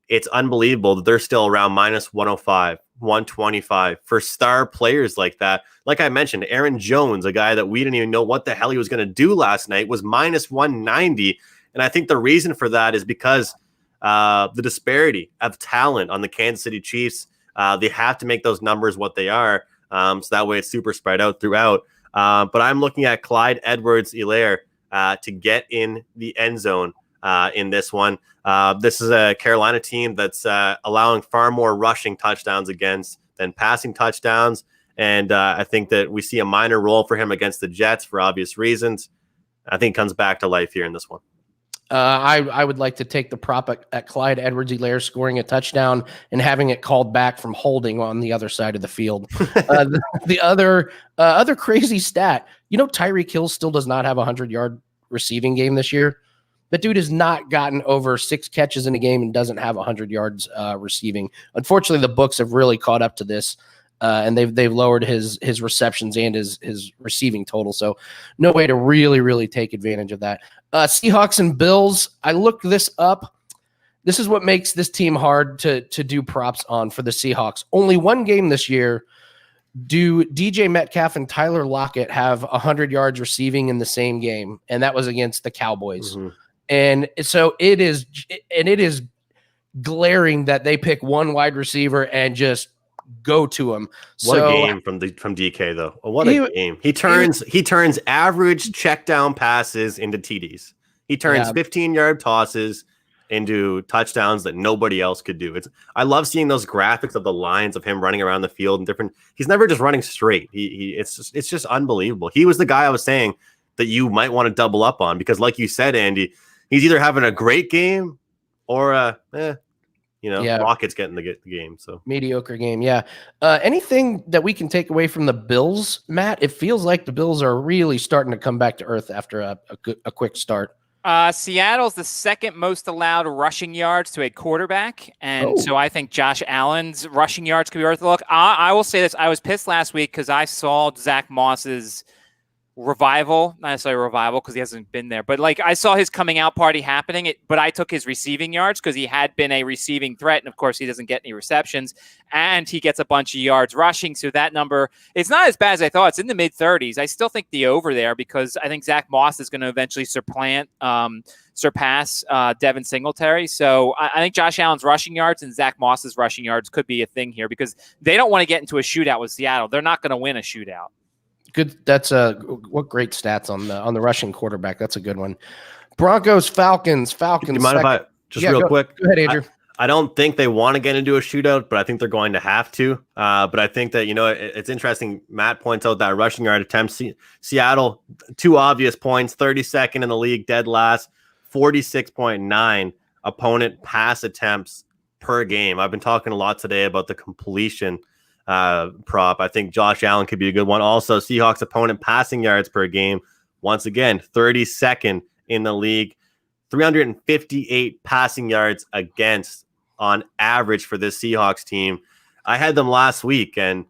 Speaker 3: it's unbelievable that they're still around minus 105, 125 for star players like that. Like I mentioned, Aaron Jones, a guy that we didn't even know what the hell he was going to do last night, was minus 190. And I think the reason for that is because the disparity of talent on the Kansas City Chiefs. They have to make those numbers what they are. So that way it's super spread out throughout. But I'm looking at Clyde Edwards-Helaire to get in the end zone in this one. This is a Carolina team that's allowing far more rushing touchdowns against than passing touchdowns. And I think that we see a minor role for him against the Jets for obvious reasons. I think it comes back to life here in this one.
Speaker 1: I would like to take the prop at Clyde Edwards-Helaire scoring a touchdown and having it called back from holding on the other side of the field. The other crazy stat, you know, Tyreek Hill still does not have a 100-yard receiving game this year. That dude has not gotten over 6 catches in a game and doesn't have 100 yards receiving. Unfortunately, the books have really caught up to this. And they've lowered his receptions and his receiving total. So no way to really take advantage of that. Seahawks and Bills. I looked this up. This is what makes this team hard to do props on for the Seahawks. Only one game this year do DJ Metcalf and Tyler Lockett have 100 yards receiving in the same game, and that was against the Cowboys. Mm-hmm. And so it is glaring that they pick one wide receiver and just go to him.
Speaker 3: What a game from DK though. What a game. He turns average check down passes into TDs. He turns 15-yard tosses into touchdowns that nobody else could do. I love seeing those graphics of the lines of him running around the field and different. He's never just running straight. It's just unbelievable. He was the guy I was saying that you might want to double up on because, like you said, Andy, he's either having a great game or Rockets getting the game. So
Speaker 1: mediocre game. Yeah. Anything that we can take away from the Bills, Matt? It feels like the Bills are really starting to come back to earth after a quick start.
Speaker 2: Seattle's the second most allowed rushing yards to a quarterback. And so I think Josh Allen's rushing yards could be worth a look. I will say this. I was pissed last week because I saw Zach Moss's revival, not necessarily revival because he hasn't been there, but like I saw his coming out party happening, but I took his receiving yards because he had been a receiving threat. And of course he doesn't get any receptions and he gets a bunch of yards rushing. So that number, it's not as bad as I thought. It's in the mid 30s. I still think the over there because I think Zach Moss is going to eventually surpass Devin Singletary. So I think Josh Allen's rushing yards and Zach Moss's rushing yards could be a thing here because they don't want to get into a shootout with Seattle. They're not going to win a shootout.
Speaker 1: Good. That's what great stats on the rushing quarterback. That's a good one. Broncos, Falcons.
Speaker 3: Do you mind if I real quick?
Speaker 1: Go ahead, Andrew.
Speaker 3: I don't think they want to get into a shootout, but I think they're going to have to. But I think that, it's interesting. Matt points out that rushing yard attempts. Seattle, 2 obvious points, 32nd in the league, dead last, 46.9 opponent pass attempts per game. I've been talking a lot today about the completion prop. I think Josh Allen could be a good one. Also, Seahawks opponent passing yards per game. Once again, 32nd in the league, 358 passing yards against on average for this Seahawks team. I had them last week, and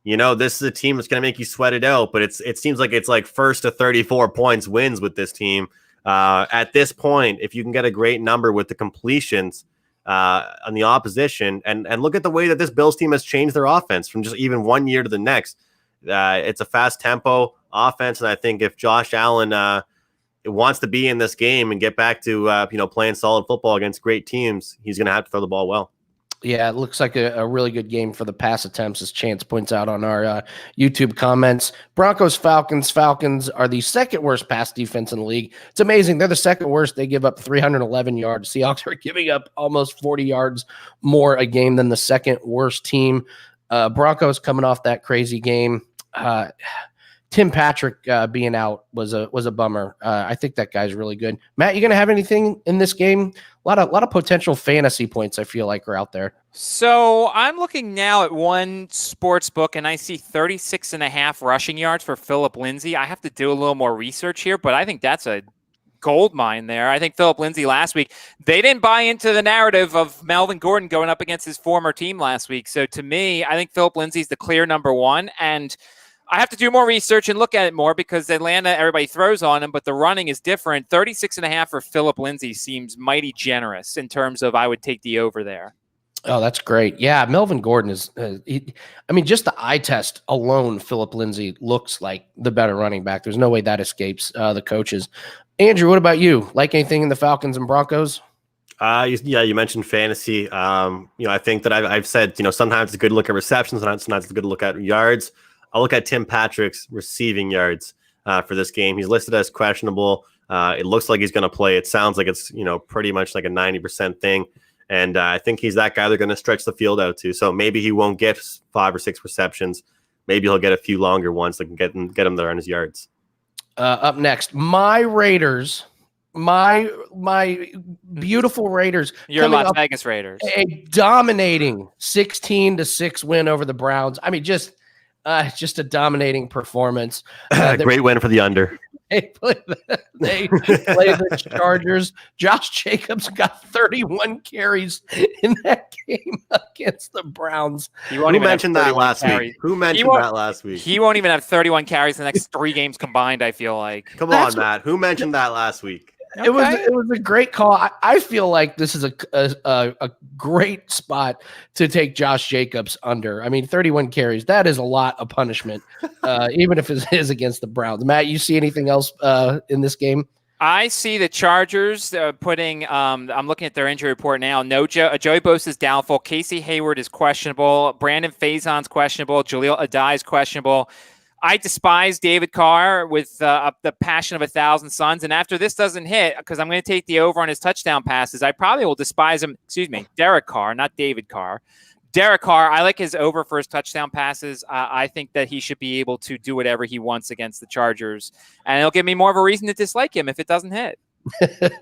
Speaker 3: this is a team that's going to make you sweat it out. But it seems like it's like first to 34 points wins with this team. At this point, if you can get a great number with the completions on the opposition, and look at the way that this Bills team has changed their offense from just even one year to the next. It's a fast tempo offense, and I think if Josh Allen wants to be in this game and get back to playing solid football against great teams, he's going to have to throw the ball well.
Speaker 1: Yeah, it looks like a really good game for the pass attempts, as Chance points out on our YouTube comments. Broncos Falcons. Falcons are the second worst pass defense in the league. It's amazing. They're the second worst. They give up 311 yards. Seahawks are giving up almost 40 yards more a game than the second worst team. Broncos coming off that crazy game. Tim Patrick being out was a bummer. I think that guy's really good. Matt, you going to have anything in this game? A lot of potential fantasy points I feel like are out there.
Speaker 2: So I'm looking now at one sports book, and I see 36.5 rushing yards for Phillip Lindsay. I have to do a little more research here, but I think that's a gold mine there. I think Phillip Lindsay last week, they didn't buy into the narrative of Melvin Gordon going up against his former team last week. So to me, I think Phillip Lindsay's the clear number one, and I have to do more research and look at it more because Atlanta, everybody throws on him, but the running is different. 36.5 for Phillip Lindsay seems mighty generous in terms of I would take the over there.
Speaker 1: Oh, that's great. Yeah, Melvin Gordon is, just the eye test alone, Phillip Lindsay looks like the better running back. There's no way that escapes the coaches. Andrew, what about you? Like anything in the Falcons and Broncos?
Speaker 3: You mentioned fantasy. I think that I've said, sometimes it's good to look at receptions, sometimes it's good to look at yards. I'll look at Tim Patrick's receiving yards for this game. He's listed as questionable. It looks like he's going to play. It sounds like it's, pretty much like a 90% thing. And I think he's that guy they're going to stretch the field out to. So maybe he won't get 5 or 6 receptions. Maybe he'll get a few longer ones that can get him there on his yards.
Speaker 1: Up next, my Raiders. My beautiful Raiders.
Speaker 2: Your Las Vegas Raiders.
Speaker 1: A dominating 16-6 win over the Browns. Just a dominating performance.
Speaker 3: Great win for the under.
Speaker 1: They play the Chargers. Josh Jacobs got 31 carries in that game against the Browns.
Speaker 3: Who mentioned that last week? He
Speaker 2: won't even have 31 carries in the next 3 games combined, I feel like.
Speaker 3: Come on, Matt. Who mentioned that last week?
Speaker 1: Okay. It was a great call. I feel like this is a great spot to take Josh Jacobs under. 31 carries. That is a lot of punishment, even if it is against the Browns. Matt, you see anything else in this game?
Speaker 2: I see the Chargers putting I'm looking at their injury report now. No, Joey Bosa is doubtful. Casey Hayward is questionable. Brandon Faison's questionable. Jaleel Adai is questionable. I despise David Carr with the passion of 1,000 suns. And after this doesn't hit, because I'm going to take the over on his touchdown passes, I probably will despise him. Derek Carr, not David Carr. Derek Carr, I like his over for his touchdown passes. I think that he should be able to do whatever he wants against the Chargers. And it'll give me more of a reason to dislike him if it doesn't hit.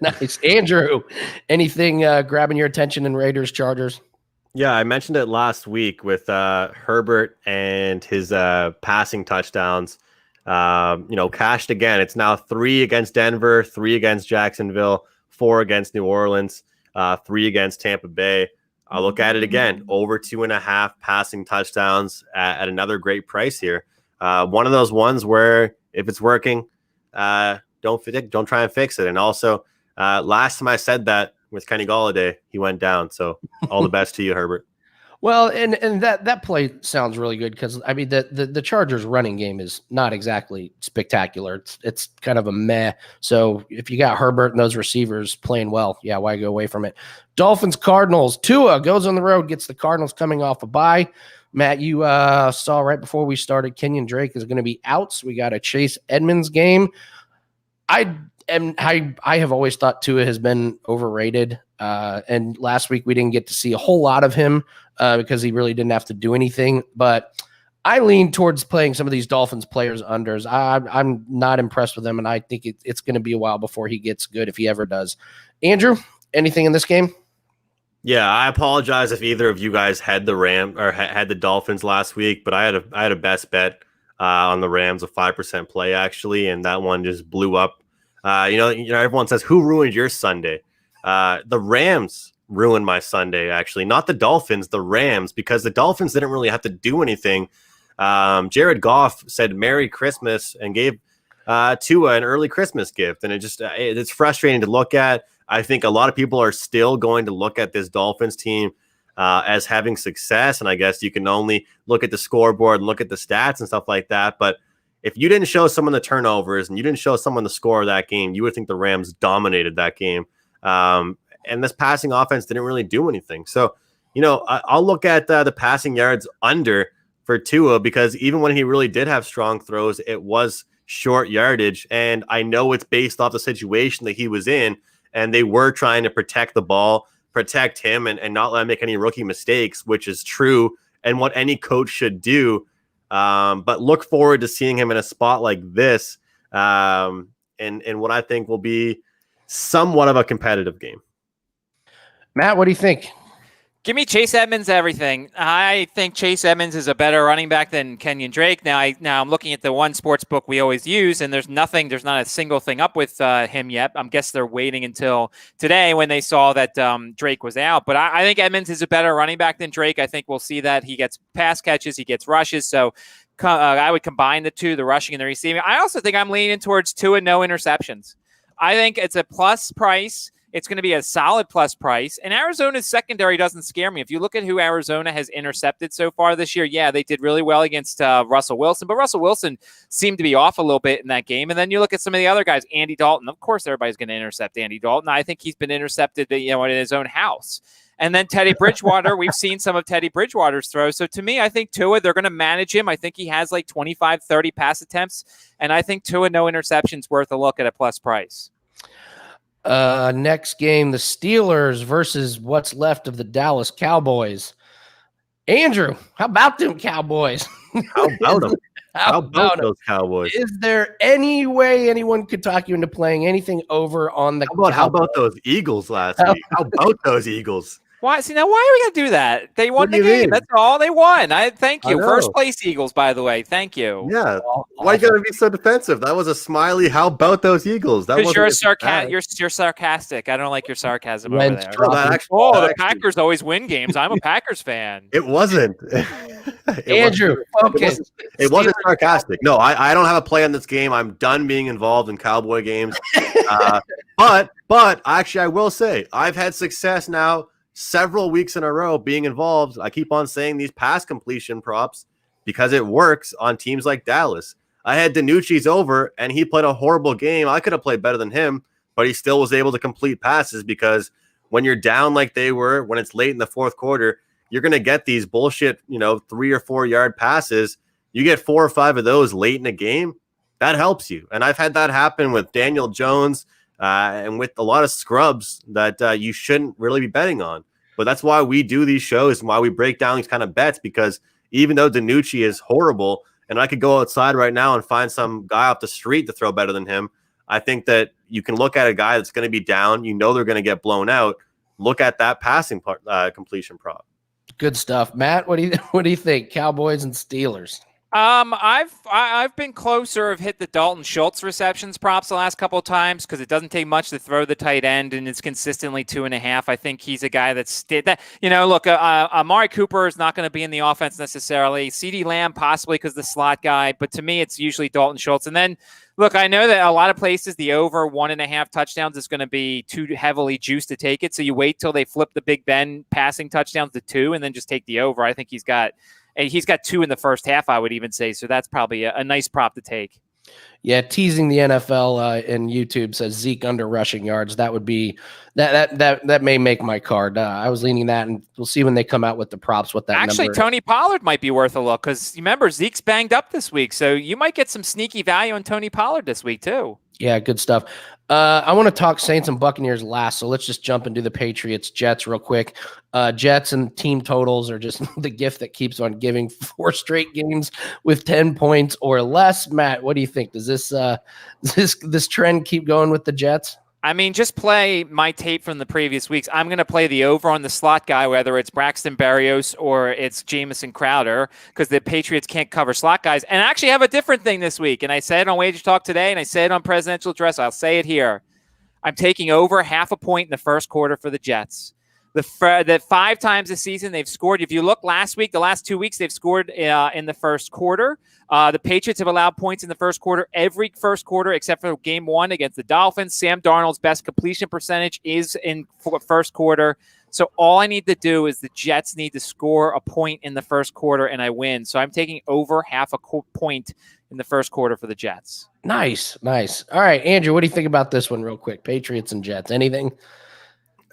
Speaker 1: Nice. Andrew, anything grabbing your attention in Raiders, Chargers?
Speaker 3: Yeah, I mentioned it last week with Herbert and his passing touchdowns. Cashed again. It's now 3 against Denver, 3 against Jacksonville, 4 against New Orleans, 3 against Tampa Bay. I'll look at it again. Over 2.5 passing touchdowns at another great price here. One of those ones where if it's working, don't try and fix it. And also, last time I said that, with Kenny Golladay, he went down. So all the best to you, Herbert.
Speaker 1: Well, and that play sounds really good because the Chargers running game is not exactly spectacular. It's kind of a meh. So if you got Herbert and those receivers playing well, yeah, why go away from it? Dolphins Cardinals. Tua goes on the road, gets the Cardinals coming off a bye. Matt, you saw right before we started, Kenyon Drake is going to be out. So we got a Chase Edmonds game. I have always thought Tua has been overrated. And last week we didn't get to see a whole lot of him because he really didn't have to do anything. But I lean towards playing some of these Dolphins players unders. I'm not impressed with them, and I think it's going to be a while before he gets good if he ever does. Andrew, anything in this game?
Speaker 3: Yeah, I apologize if either of you guys had the had the Dolphins last week, but I had a best bet on the Rams, a 5% play actually, and that one just blew up. Everyone says, who ruined your Sunday? The Rams ruined my Sunday, actually. Not the Dolphins, the Rams, because the Dolphins didn't really have to do anything. Jared Goff said Merry Christmas and gave Tua an early Christmas gift. And it's frustrating to look at. I think a lot of people are still going to look at this Dolphins team as having success. And I guess you can only look at the scoreboard and look at the stats and stuff like that. But if you didn't show someone the turnovers and you didn't show someone the score of that game, you would think the Rams dominated that game. And this passing offense didn't really do anything. So I'll look at the passing yards under for Tua, because even when he really did have strong throws, it was short yardage. And I know it's based off the situation that he was in, and they were trying to protect the ball, protect him, and not let him make any rookie mistakes, which is true and what any coach should do. But look forward to seeing him in a spot like this, and what I think will be somewhat of a competitive game.
Speaker 1: Matt, what do you think?
Speaker 2: Give me Chase Edmonds everything. I think Chase Edmonds is a better running back than Kenyon Drake. Now I'm looking at the one sports book we always use, and there's not a single thing up with him yet. I guess they're waiting until today when they saw that Drake was out. But I think Edmonds is a better running back than Drake. I think we'll see that. He gets pass catches, he gets rushes. So I would combine the two, the rushing and the receiving. I also think I'm leaning towards 2 and no interceptions. I think it's a plus price. It's going to be a solid plus price. And Arizona's secondary doesn't scare me. If you look at who Arizona has intercepted so far this year, yeah, they did really well against Russell Wilson. But Russell Wilson seemed to be off a little bit in that game. And then you look at some of the other guys, Andy Dalton. Of course, everybody's going to intercept Andy Dalton. I think he's been intercepted in his own house. And then Teddy Bridgewater, we've seen some of Teddy Bridgewater's throws. So to me, I think Tua, they're going to manage him. I think he has like 25, 30 pass attempts. And I think Tua, no interceptions, worth a look at a plus price.
Speaker 1: Next game, the Steelers versus what's left of the Dallas Cowboys. Andrew, how about them Cowboys?
Speaker 3: How about them? How about those Cowboys?
Speaker 1: Is there any way anyone could talk you into playing anything over on the
Speaker 3: How about those Eagles last week? How about those Eagles?
Speaker 2: Why? See, now why are we going to do that? They won the game.
Speaker 3: Mean?
Speaker 2: That's all. They won. Thank you. First place Eagles, by the way. Thank you.
Speaker 3: Yeah. Why you got to be so defensive? That was a smiley. How about those Eagles? That was
Speaker 2: you're sarcastic. I don't like your sarcasm over there.
Speaker 3: The
Speaker 2: Packers always win games. I'm a Packers fan.
Speaker 3: It wasn't.
Speaker 1: Andrew, focus.
Speaker 3: It wasn't sarcastic. No, I don't have a play on this game. I'm done being involved in Cowboy games. But actually, I will say I've had success now several weeks in a row being involved. I keep on saying these pass completion props because it works on teams like Dallas. I had DiNucci's over, and he played a horrible game. I could have played better than him, but he still was able to complete passes, because when you're down like they were, when it's late in the fourth quarter, you're going to get these bullshit, 3 or 4 yard passes. You get 4 or 5 of those late in a game, that helps you. And I've had that happen with Daniel Jones, and with a lot of scrubs that you shouldn't really be betting on. But that's why we do these shows and why we break down these kind of bets, because even though DiNucci is horrible, and I could go outside right now and find some guy off the street to throw better than him, I think that you can look at a guy that's going to be down. They're going to get blown out. Look at that passing completion prop.
Speaker 1: Good stuff. Matt, what do you think? Cowboys and Steelers.
Speaker 2: I've been closer. I've hit the Dalton Schultz receptions props the last couple of times because it doesn't take much to throw the tight end, and it's consistently 2.5. I think he's a guy look, Amari Cooper is not going to be in the offense necessarily. CeeDee Lamb possibly because the slot guy, but to me it's usually Dalton Schultz. And then look, I know that a lot of places the over 1.5 touchdowns is going to be too heavily juiced to take it, so you wait till they flip the Big Ben passing touchdowns to 2 and then just take the over. I think he's got 2 in the first half, I would even say. So that's probably a nice prop to take.
Speaker 1: Yeah, teasing the NFL and YouTube says Zeke under rushing yards. That would be that may make my card. I was leaning that, and we'll see when they come out with the props what that
Speaker 2: actually
Speaker 1: number.
Speaker 2: Tony Pollard might be worth a look, because remember Zeke's banged up this week, so you might get some sneaky value on Tony Pollard this week too.
Speaker 1: Yeah, good stuff. I want to talk Saints and Buccaneers last, so let's just jump into the Patriots Jets real quick. Jets and team totals are just the gift that keeps on giving. 4 straight games with 10 points or less. Matt, what do you think? Does this trend keep going with the Jets?
Speaker 2: I mean, just play my tape from the previous weeks. I'm going to play the over on the slot guy, whether it's Braxton Berrios or it's Jamison Crowder, because the Patriots can't cover slot guys. And I actually have a different thing this week. And I said it on Wager Talk today, and I said it on Presidential Address. I'll say it here. I'm taking over 0.5 point in the first quarter for the Jets. The 5 times this season they've scored. If you look last week, the last 2 weeks, they've scored in the first quarter. The Patriots have allowed points in the first quarter every first quarter except for game 1 against the Dolphins. Sam Darnold's best completion percentage is in first quarter. So all I need to do is the Jets need to score a point in the first quarter and I win. So I'm taking over 0.5 point in the first quarter for the Jets.
Speaker 1: Nice. All right, Andrew, what do you think about this one real quick? Patriots and Jets. Anything?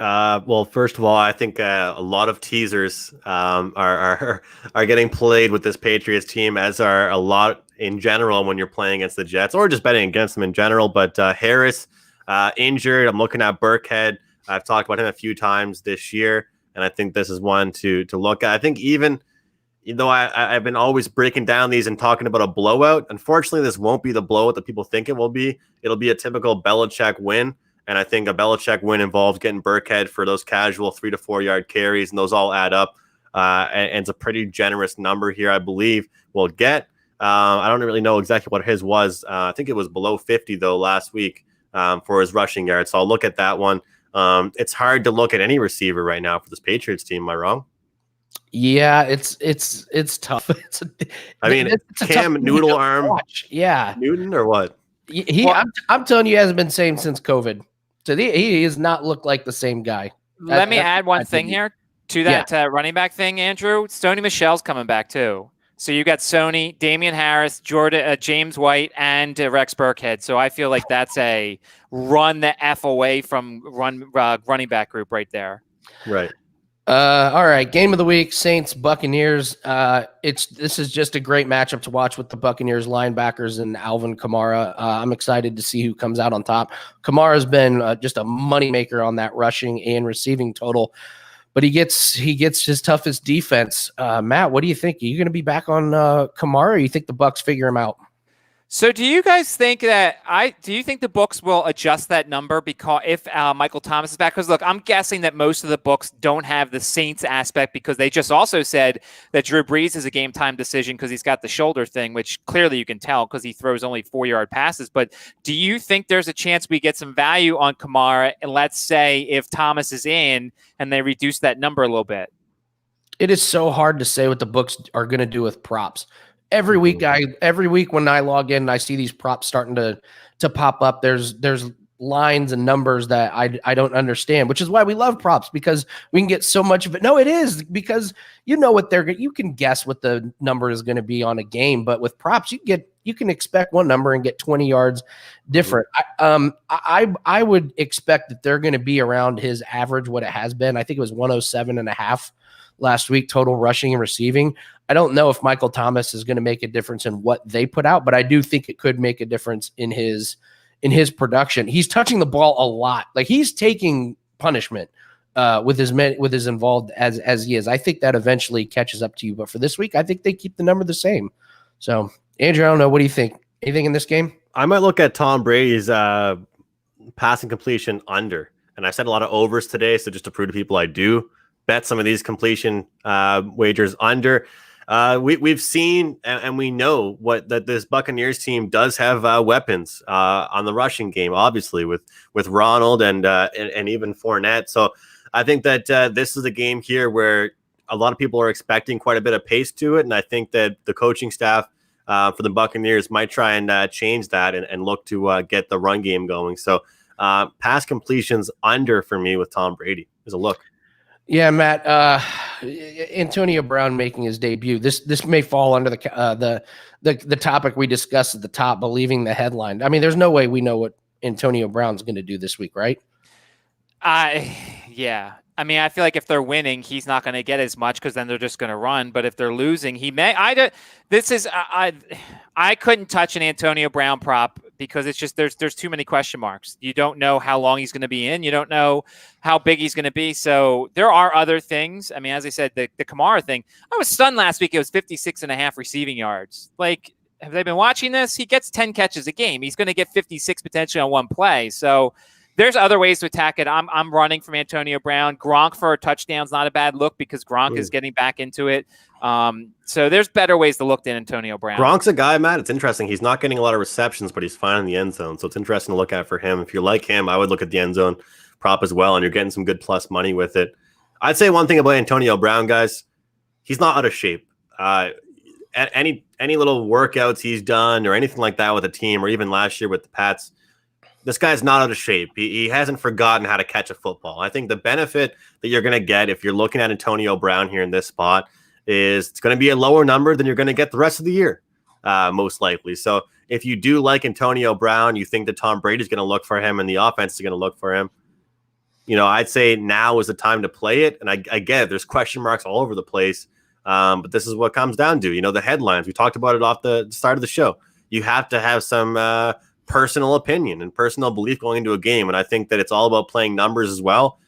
Speaker 3: Well, first of all, I think a lot of teasers are getting played with this Patriots team, as are a lot in general when you're playing against the Jets or just betting against them in general. But Harris injured. I'm looking at Burkhead. I've talked about him a few times this year, and I think this is one to look at. I think even though I've been always breaking down these and talking about a blowout, unfortunately, this won't be the blowout that people think it will be. It'll be a typical Belichick win. And I think a Belichick win involves getting Burkhead for those casual 3 to 4 yard carries, and those all add up. And it's a pretty generous number here, I believe, we'll get. I don't really know exactly what his was. I think it was below 50, though, last week for his rushing yards. So I'll look at that one. It's hard to look at any receiver right now for this Patriots team. Am I wrong?
Speaker 1: Yeah, it's tough. It's
Speaker 3: Cam Noodle Arm.
Speaker 1: Yeah.
Speaker 3: Newton or what?
Speaker 1: I'm telling you, he hasn't been the same since COVID. So he has not looked like the same guy.
Speaker 2: Let me add one thing here to that running back thing, Andrew. Sony Michel's coming back too. So you got Sony, Damian Harris, James White, and Rex Burkhead. So I feel like that's a run the F away from running back group right there.
Speaker 3: Right.
Speaker 1: All right, game of the week: Saints Buccaneers. This is just a great matchup to watch with the Buccaneers linebackers and Alvin Kamara. I'm excited to see who comes out on top. Kamara's been just a moneymaker on that rushing and receiving total, but he gets his toughest defense. Matt, what do you think? Are you going to be back on Kamara, or you think the Bucs figure him out?
Speaker 2: So do you guys think that do you think the books will adjust that number because if Michael Thomas is back? Because look, I'm guessing that most of the books don't have the Saints aspect because they just also said that Drew Brees is a game time decision because he's got the shoulder thing, which clearly you can tell because he throws only 4-yard passes. But do you think there's a chance we get some value on Kamara? And let's say if Thomas is in and they reduce that number a little bit.
Speaker 1: It is so hard to say what the books are going to do with props. Every week when I log in, I see these props starting to pop up. There's lines and numbers that I don't understand, which is why we love props, because we can get so much of it. No, it is because you know what you can guess what the number is going to be on a game, but with props you can expect one number and get 20 yards different. I would expect that they're going to be around his average, what it has been. I think it was 107.5 last week, total rushing and receiving. I don't know if Michael Thomas is going to make a difference in what they put out, but I do think it could make a difference in his production. He's touching the ball a lot. Like, he's taking punishment with as involved as he is. I think that eventually catches up to you. But for this week, I think they keep the number the same. So, Andrew, I don't know. What do you think? Anything in this game?
Speaker 3: I might look at Tom Brady's passing completion under. And I said a lot of overs today, so just to prove to people I do bet some of these completion wagers under. We've seen and we know that this Buccaneers team does have weapons on the rushing game, obviously with Ronald and even Fournette. So I think that this is a game here where a lot of people are expecting quite a bit of pace to it, and I think that the coaching staff for the Buccaneers might try and change that and look to get the run game going. So pass completions under for me with Tom Brady is a look.
Speaker 1: Yeah, Matt. Antonio Brown making his debut. This may fall under the topic we discussed at the top, believing the headline. I mean, there's no way we know what Antonio Brown's going to do this week, right?
Speaker 2: Yeah. I mean, I feel like if they're winning, he's not going to get as much because then they're just going to run. But if they're losing, he may. I couldn't touch an Antonio Brown prop because it's just there's too many question marks. You don't know how long he's going to be in. You don't know how big he's going to be. So there are other things. I mean, as I said, the Kamara thing. I was stunned last week. It was 56.5 receiving yards. Like, have they been watching this? He gets 10 catches a game. He's going to get 56 potentially on one play. So there's other ways to attack it. I'm running from Antonio Brown. Gronk for a touchdown's not a bad look because Gronk is getting back into it. So there's better ways to look than Antonio Brown.
Speaker 3: Gronk's a guy, Matt. It's interesting. He's not getting a lot of receptions, but he's fine in the end zone. So it's interesting to look at for him. If you're like him, I would look at the end zone prop as well, and you're getting some good plus money with it. I'd say one thing about Antonio Brown, guys. He's not out of shape. Any little workouts he's done or anything like that with a team, or even last year with the Pats, this guy's not out of shape. He hasn't forgotten how to catch a football. I think the benefit that you're going to get if you're looking at Antonio Brown here in this spot is it's going to be a lower number than you're going to get the rest of the year, most likely. So if you do like Antonio Brown, you think that Tom Brady's going to look for him and the offense is going to look for him, I'd say now is the time to play it. And I get it, there's question marks all over the place. But this is what comes down to, the headlines. We talked about it off the start of the show. You have to have some personal opinion and personal belief going into a game. And I think that it's all about playing numbers as well.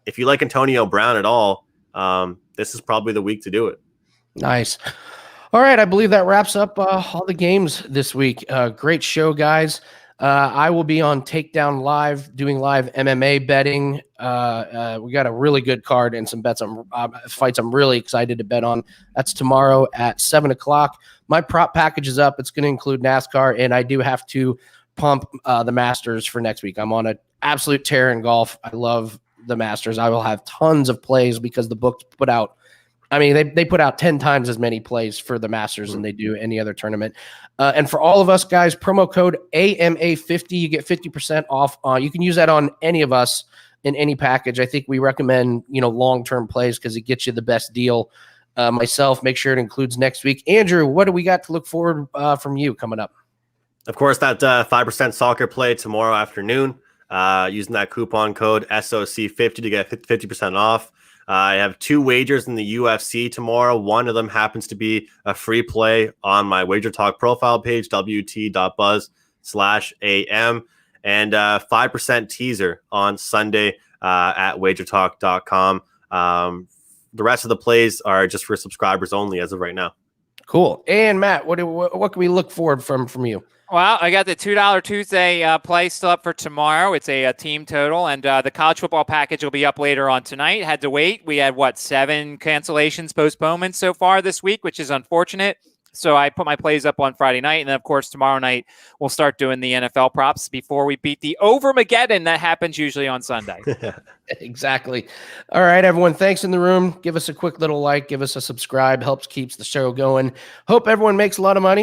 Speaker 3: If you like Antonio Brown at all, this is probably the week to do it.
Speaker 1: Nice. All right. I believe that wraps up all the games this week. Great show, guys. I will be on Takedown Live doing live MMA betting. We got a really good card and some bets. Fights I'm really excited to bet on. That's tomorrow at 7:00. My prop package is up. It's going to include NASCAR, and I do have to pump the Masters for next week. I'm on an absolute tear in golf. I love the Masters. I will have tons of plays because the books put out. I mean, they put out 10 times as many plays for the Masters than they do any other tournament. And for all of us guys, promo code AMA50, you get 50% off. You can use that on any of us in any package. I think we recommend, long-term plays because it gets you the best deal. Myself, make sure it includes next week. Andrew, what do we got to look forward from you coming up?
Speaker 3: Of course, that 5% soccer play tomorrow afternoon, using that coupon code SOC50 to get 50% off. I have 2 wagers in the UFC tomorrow. One of them happens to be a free play on my Wager Talk profile page, wt.buzz/am, and 5% teaser on Sunday at wagertalk.com. The rest of the plays are just for subscribers only as of right now.
Speaker 1: Cool. And Matt, what can we look forward from you?
Speaker 2: Well, I got the $2 Tuesday play still up for tomorrow. It's a team total, and the college football package will be up later on tonight. Had to wait. We had, 7 cancellations, postponements so far this week, which is unfortunate. So I put my plays up on Friday night, and then, of course, tomorrow night we'll start doing the NFL props before we beat the Overmageddon that happens usually on Sunday.
Speaker 1: Exactly. All right, everyone. Thanks in the room. Give us a quick little like. Give us a subscribe. Helps keeps the show going. Hope everyone makes a lot of money.